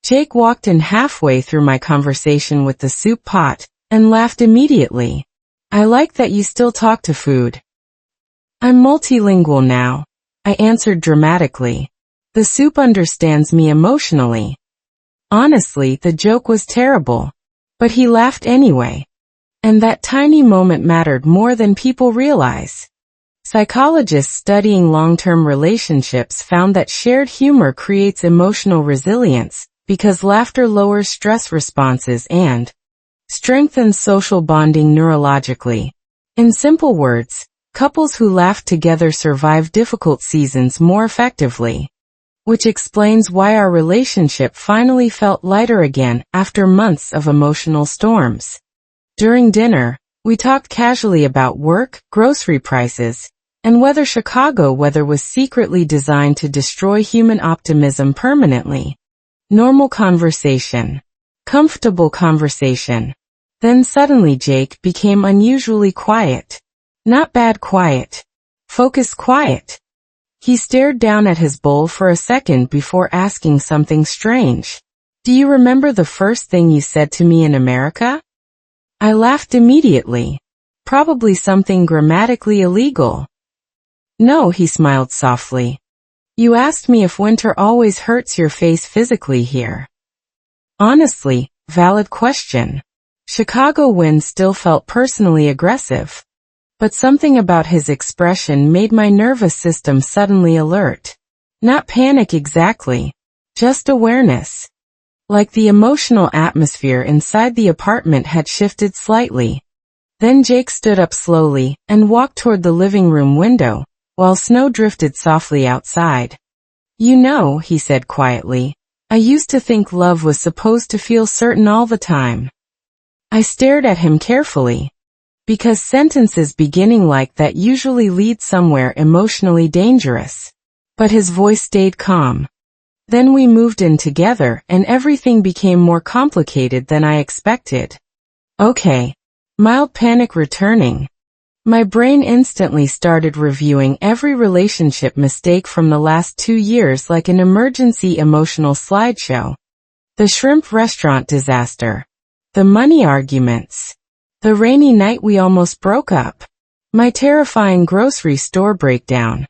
Jake walked in halfway through my conversation with the soup pot, and laughed immediately. I like that you still talk to food. I'm multilingual now, I answered dramatically. The soup understands me emotionally. Honestly, the joke was terrible. But he laughed anyway. And that tiny moment mattered more than people realize. Psychologists studying long-term relationships found that shared humor creates emotional resilience, because laughter lowers stress responses and strengthens social bonding neurologically. In simple words, couples who laugh together survive difficult seasons more effectively. which explains why our relationship finally felt lighter again after months of emotional storms. During dinner, we talked casually about work, grocery prices, and whether Chicago weather was secretly designed to destroy human optimism permanently. Normal conversation. Comfortable conversation. Then suddenly Jake became unusually quiet. Not bad quiet. Focused quiet. He stared down at his bowl for a second before asking something strange. Do you remember the first thing you said to me in America? I laughed immediately. Probably something grammatically illegal. No, he smiled softly. You asked me if winter always hurts your face physically here. Honestly, valid question. Chicago wind still felt personally aggressive. But something about his expression made my nervous system suddenly alert. Not panic exactly. Just awareness. Like the emotional atmosphere inside the apartment had shifted slightly. Then Jake stood up slowly and walked toward the living room window, while snow drifted softly outside. You know, he said quietly, I used to think love was supposed to feel certain all the time. I stared at him carefully. Because sentences beginning like that usually lead somewhere emotionally dangerous. But his voice stayed calm. Then we moved in together and everything became more complicated than I expected. Okay. Mild panic returning. My brain instantly started reviewing every relationship mistake from the last 2 years like an emergency emotional slideshow. The shrimp restaurant disaster. The money arguments. The rainy night we almost broke up. My terrifying grocery store breakdown.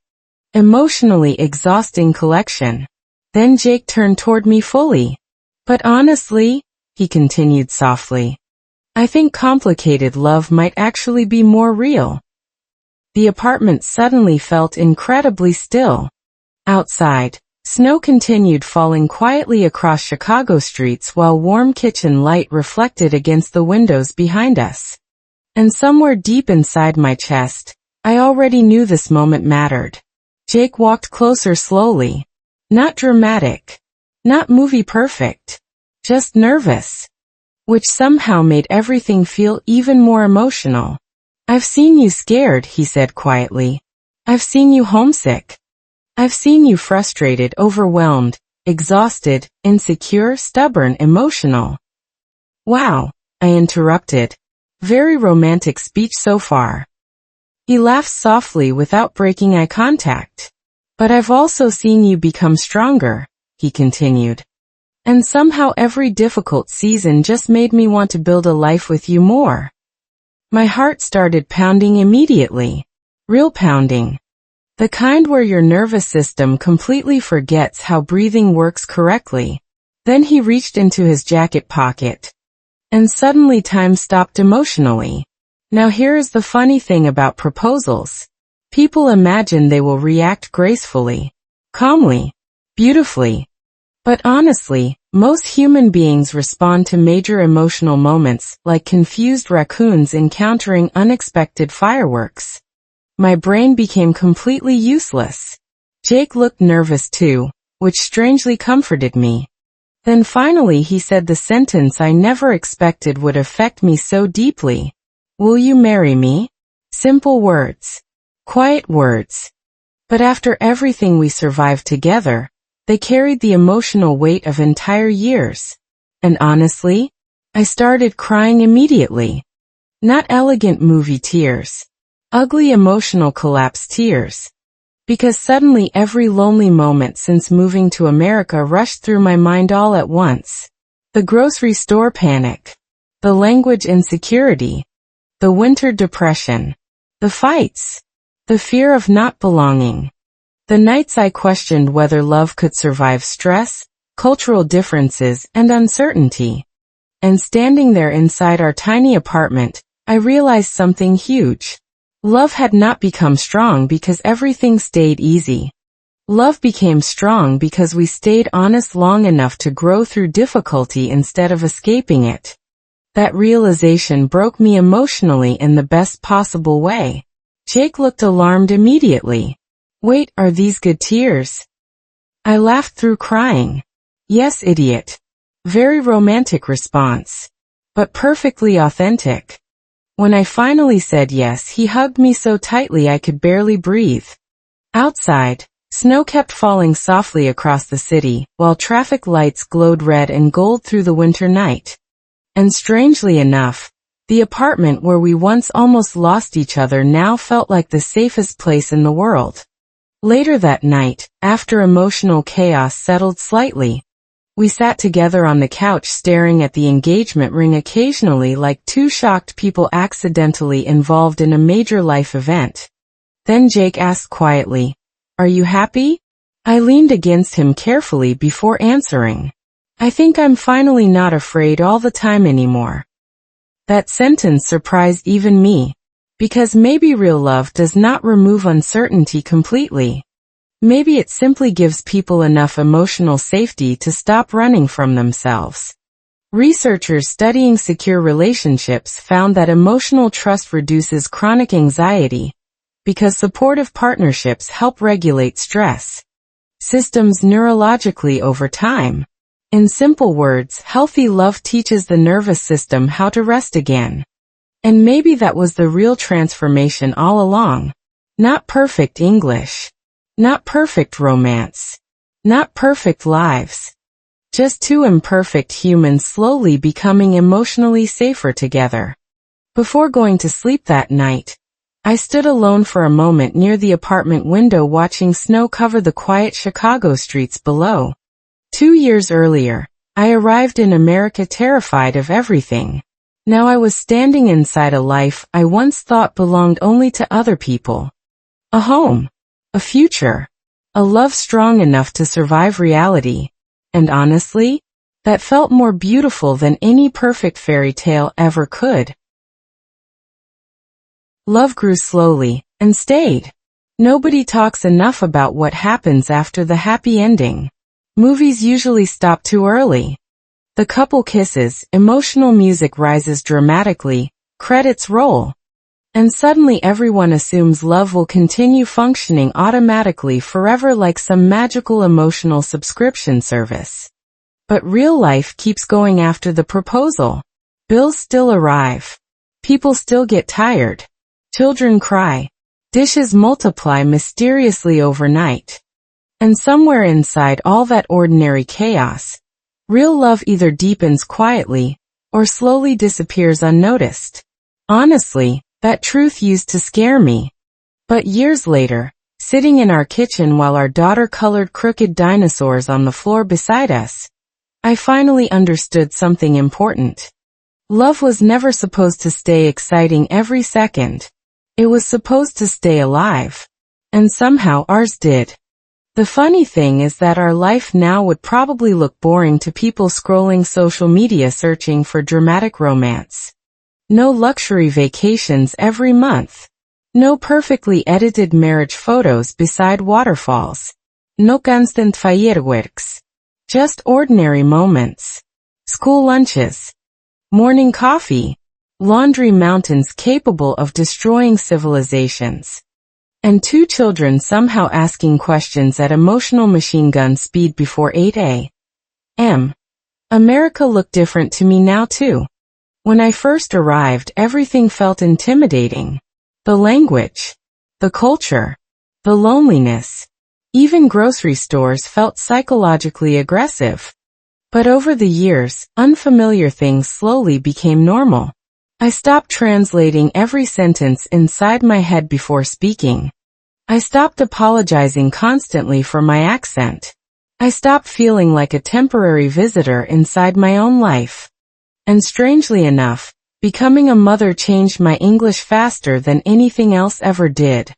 Emotionally exhausting collection. Then Jake turned toward me fully. But honestly, he continued softly, I think complicated love might actually be more real. The apartment suddenly felt incredibly still. Outside, snow continued falling quietly across Chicago streets while warm kitchen light reflected against the windows behind us. And somewhere deep inside my chest, I already knew this moment mattered. Jake walked closer slowly. Not dramatic. Not movie perfect. Just nervous. Which somehow made everything feel even more emotional. I've seen you scared, he said quietly. I've seen you homesick. I've seen you frustrated, overwhelmed, exhausted, insecure, stubborn, emotional. Wow, I interrupted. Very romantic speech so far. He laughed softly without breaking eye contact. But I've also seen you become stronger, he continued. And somehow every difficult season just made me want to build a life with you more. My heart started pounding immediately. Real pounding. The kind where your nervous system completely forgets how breathing works correctly. Then he reached into his jacket pocket. And suddenly time stopped emotionally. Now here is the funny thing about proposals. People imagine they will react gracefully, calmly, beautifully. But honestly, most human beings respond to major emotional moments like confused raccoons encountering unexpected fireworks. My brain became completely useless. Jake looked nervous too, which strangely comforted me. Then finally he said the sentence I never expected would affect me so deeply. Will you marry me? Simple words. Quiet words. But after everything we survived together, they carried the emotional weight of entire years. And honestly, I started crying immediately. Not elegant movie tears. Ugly emotional collapse tears. Because suddenly every lonely moment since moving to America rushed through my mind all at once. The grocery store panic. The language insecurity. The winter depression. The fights. The fear of not belonging. The nights I questioned whether love could survive stress, cultural differences, and uncertainty. And standing there inside our tiny apartment, I realized something huge. Love had not become strong because everything stayed easy. Love became strong because we stayed honest long enough to grow through difficulty instead of escaping it. That realization broke me emotionally in the best possible way. Jake looked alarmed immediately. Wait, are these good tears? I laughed through crying. Yes, idiot. Very romantic response. But perfectly authentic. When I finally said yes, he hugged me so tightly I could barely breathe. Outside, snow kept falling softly across the city, while traffic lights glowed red and gold through the winter night. And strangely enough, the apartment where we once almost lost each other now felt like the safest place in the world. Later that night, after emotional chaos settled slightly, we sat together on the couch staring at the engagement ring occasionally like two shocked people accidentally involved in a major life event. Then Jake asked quietly, "Are you happy?" I leaned against him carefully before answering. "I think I'm finally not afraid all the time anymore." That sentence surprised even me, because maybe real love does not remove uncertainty completely. Maybe it simply gives people enough emotional safety to stop running from themselves. Researchers studying secure relationships found that emotional trust reduces chronic anxiety, because supportive partnerships help regulate stress systems neurologically over time. In simple words, healthy love teaches the nervous system how to rest again. And maybe that was the real transformation all along. Not perfect English. Not perfect romance. Not perfect lives. Just two imperfect humans slowly becoming emotionally safer together. Before going to sleep that night, I stood alone for a moment near the apartment window watching snow cover the quiet Chicago streets below. 2 years earlier, I arrived in America terrified of everything. Now I was standing inside a life I once thought belonged only to other people. A home. A future. A love strong enough to survive reality. And honestly, that felt more beautiful than any perfect fairy tale ever could. Love grew slowly, and stayed. Nobody talks enough about what happens after the happy ending. Movies usually stop too early. The couple kisses, emotional music rises dramatically, credits roll. And suddenly everyone assumes love will continue functioning automatically forever like some magical emotional subscription service. But real life keeps going after the proposal. Bills still arrive. People still get tired. Children cry. Dishes multiply mysteriously overnight. And somewhere inside all that ordinary chaos, real love either deepens quietly, or slowly disappears unnoticed. Honestly, that truth used to scare me. But years later, sitting in our kitchen while our daughter colored crooked dinosaurs on the floor beside us, I finally understood something important. Love was never supposed to stay exciting every second. It was supposed to stay alive. And somehow ours did. The funny thing is that our life now would probably look boring to people scrolling social media searching for dramatic romance. No luxury vacations every month. No perfectly edited marriage photos beside waterfalls. No constant fireworks. Just ordinary moments. School lunches. Morning coffee. Laundry mountains capable of destroying civilizations. And 2 children somehow asking questions at emotional machine gun speed before 8 a.m. America looked different to me now too. When I first arrived, everything felt intimidating. The language, the culture, the loneliness. Even grocery stores felt psychologically aggressive. But over the years, unfamiliar things slowly became normal. I stopped translating every sentence inside my head before speaking. I stopped apologizing constantly for my accent. I stopped feeling like a temporary visitor inside my own life. And strangely enough, becoming a mother changed my English faster than anything else ever did.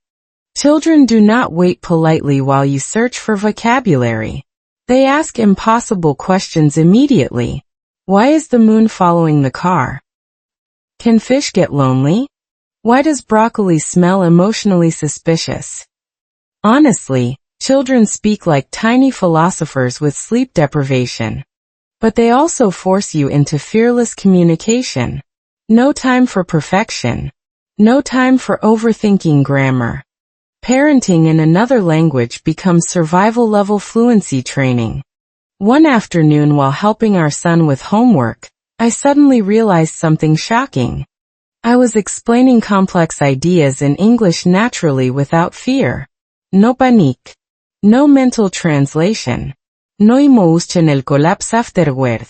Children do not wait politely while you search for vocabulary. They ask impossible questions immediately. Why is the moon following the car? Can fish get lonely? Why does broccoli smell emotionally suspicious? Honestly, children speak like tiny philosophers with sleep deprivation. But they also force you into fearless communication. No time for perfection. No time for overthinking grammar. Parenting in another language becomes survival-level fluency training. One afternoon while helping our son with homework, I suddenly realized something shocking. I was explaining complex ideas in English naturally without fear. No panique. No mental translation. No emotion el collapse afterward.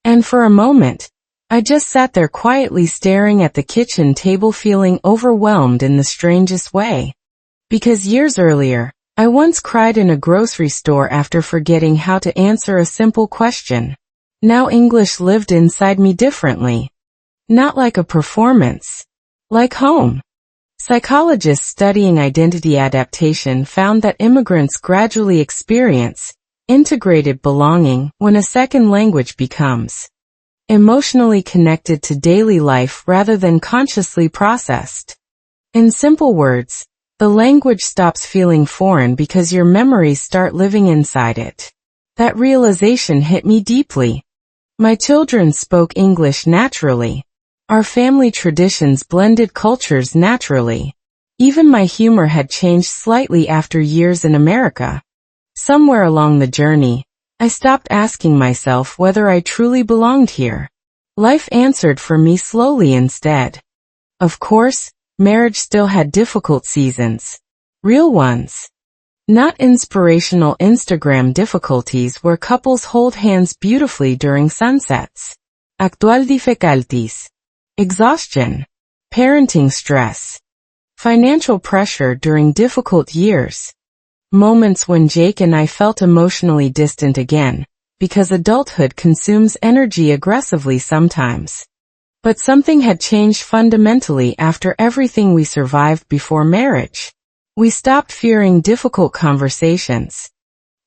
And for a moment, I just sat there quietly staring at the kitchen table feeling overwhelmed in the strangest way. Because years earlier, I once cried in a grocery store after forgetting how to answer a simple question. Now English lived inside me differently. Not like a performance. Like home. Psychologists studying identity adaptation found that immigrants gradually experience integrated belonging when a second language becomes emotionally connected to daily life rather than consciously processed. In simple words, the language stops feeling foreign because your memories start living inside it. That realization hit me deeply. My children spoke English naturally. Our family traditions blended cultures naturally. Even my humor had changed slightly after years in America. Somewhere along the journey, I stopped asking myself whether I truly belonged here. Life answered for me slowly instead. Of course, marriage still had difficult seasons. Real ones. Not inspirational Instagram difficulties where couples hold hands beautifully during sunsets. Actual difficulties. Exhaustion. Parenting stress. Financial pressure during difficult years. Moments when Jake and I felt emotionally distant again, because adulthood consumes energy aggressively sometimes. But something had changed fundamentally after everything we survived before marriage. We stopped fearing difficult conversations.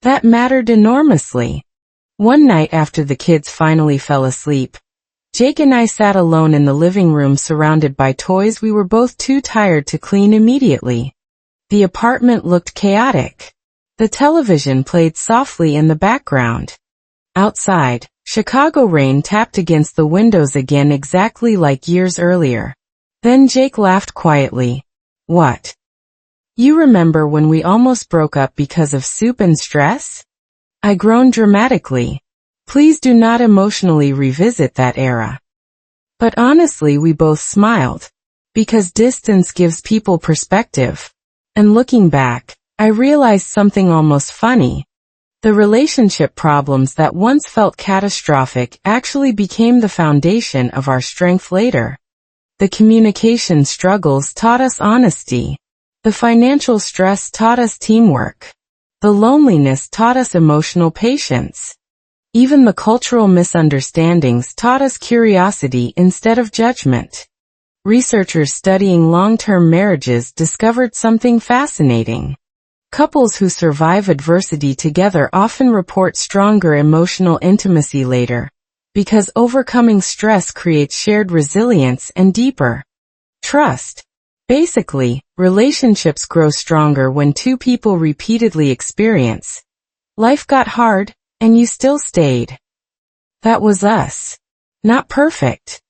That mattered enormously. One night after the kids finally fell asleep, Jake and I sat alone in the living room surrounded by toys we were both too tired to clean immediately. The apartment looked chaotic. The television played softly in the background. Outside, Chicago rain tapped against the windows again exactly like years earlier. Then Jake laughed quietly. What? You remember when we almost broke up because of soup and stress? I groaned dramatically. Please do not emotionally revisit that era. But honestly, we both smiled. Because distance gives people perspective. And looking back, I realized something almost funny. The relationship problems that once felt catastrophic actually became the foundation of our strength later. The communication struggles taught us honesty. The financial stress taught us teamwork. The loneliness taught us emotional patience. Even the cultural misunderstandings taught us curiosity instead of judgment. Researchers studying long-term marriages discovered something fascinating. Couples who survive adversity together often report stronger emotional intimacy later, because overcoming stress creates shared resilience and deeper trust. Basically, relationships grow stronger when two people repeatedly experience, life got hard, and you still stayed. That was us. Not perfect.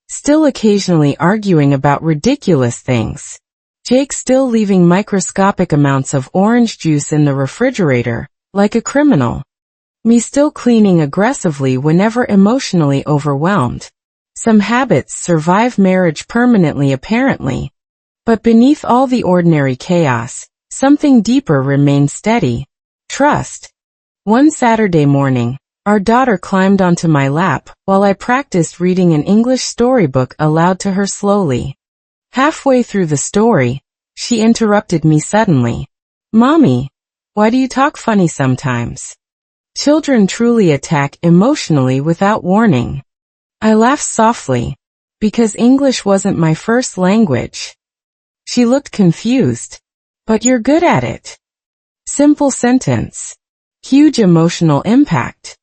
Still occasionally arguing about ridiculous things. Jake still leaving microscopic amounts of orange juice in the refrigerator, like a criminal. Me still cleaning aggressively whenever emotionally overwhelmed. Some habits survive marriage permanently apparently. But beneath all the ordinary chaos, something deeper remained steady. Trust. One Saturday morning, our daughter climbed onto my lap while I practiced reading an English storybook aloud to her slowly. Halfway through the story, she interrupted me suddenly. Mommy, why do you talk funny sometimes? Children truly attack emotionally without warning. I laughed softly, because English wasn't my first language. She looked confused. But you're good at it. Simple sentence. Huge emotional impact.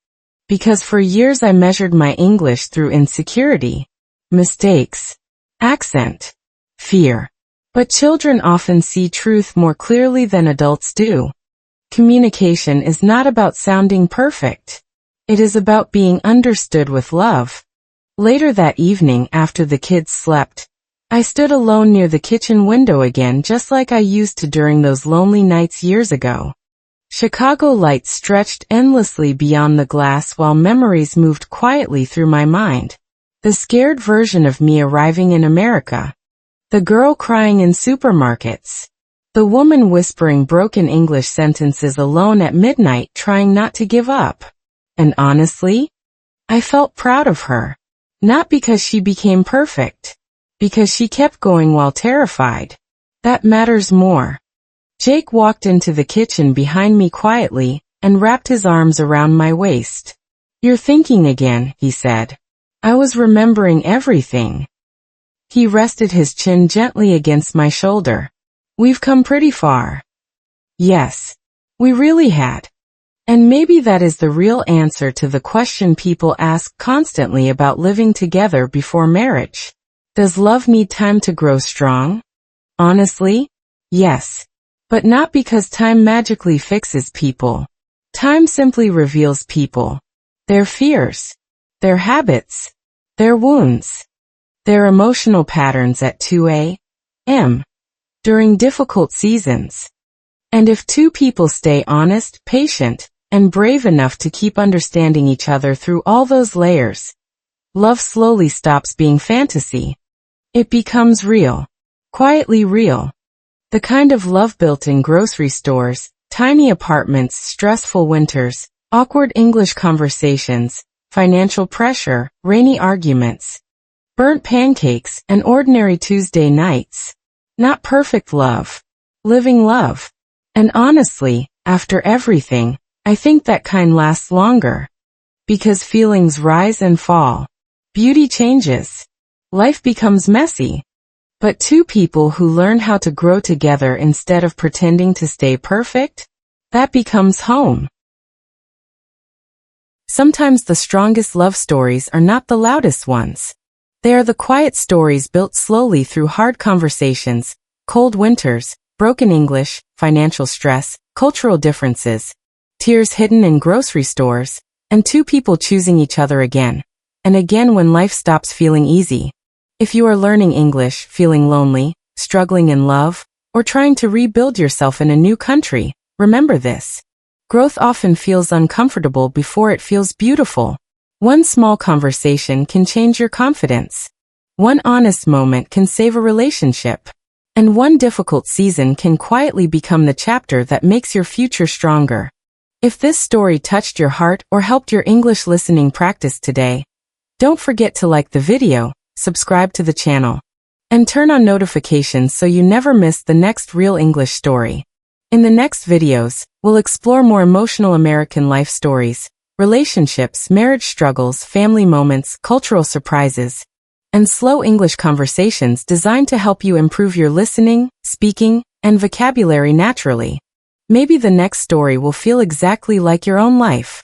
Because for years I measured my English through insecurity, mistakes, accent, fear. But children often see truth more clearly than adults do. Communication is not about sounding perfect. It is about being understood with love. Later that evening after the kids slept, I stood alone near the kitchen window again, just like I used to during those lonely nights years ago. Chicago lights stretched endlessly beyond the glass while memories moved quietly through my mind. The scared version of me arriving in America. The girl crying in supermarkets. The woman whispering broken English sentences alone at midnight trying not to give up. And honestly, I felt proud of her. Not because she became perfect. Because she kept going while terrified. That matters more. Jake walked into the kitchen behind me quietly and wrapped his arms around my waist. "You're thinking again," he said. I was remembering everything. He rested his chin gently against my shoulder. "We've come pretty far." Yes, we really had. And maybe that is the real answer to the question people ask constantly about living together before marriage. Does love need time to grow strong? Honestly, yes. But not because time magically fixes people. Time simply reveals people. Their fears. Their habits. Their wounds. Their emotional patterns at 2 a.m. during difficult seasons. And if two people stay honest, patient, and brave enough to keep understanding each other through all those layers, love slowly stops being fantasy. It becomes real. Quietly real. The kind of love built in grocery stores, tiny apartments, stressful winters, awkward English conversations, financial pressure, rainy arguments, burnt pancakes, and ordinary Tuesday nights. Not perfect love. Living love. And honestly, after everything, I think that kind lasts longer. Because feelings rise and fall. Beauty changes. Life becomes messy. But two people who learn how to grow together instead of pretending to stay perfect, that becomes home. Sometimes the strongest love stories are not the loudest ones. They are the quiet stories built slowly through hard conversations, cold winters, broken English, financial stress, cultural differences, tears hidden in grocery stores, and two people choosing each other again and again when life stops feeling easy. If you are learning English, feeling lonely, struggling in love, or trying to rebuild yourself in a new country, remember this. Growth often feels uncomfortable before it feels beautiful. One small conversation can change your confidence. One honest moment can save a relationship. And one difficult season can quietly become the chapter that makes your future stronger. If this story touched your heart or helped your English listening practice today, don't forget to like the video, subscribe to the channel, and turn on notifications so you never miss the next real English story. In the next videos, we'll explore more emotional American life stories, relationships, marriage struggles, family moments, cultural surprises, and slow English conversations designed to help you improve your listening, speaking, and vocabulary naturally. Maybe the next story will feel exactly like your own life.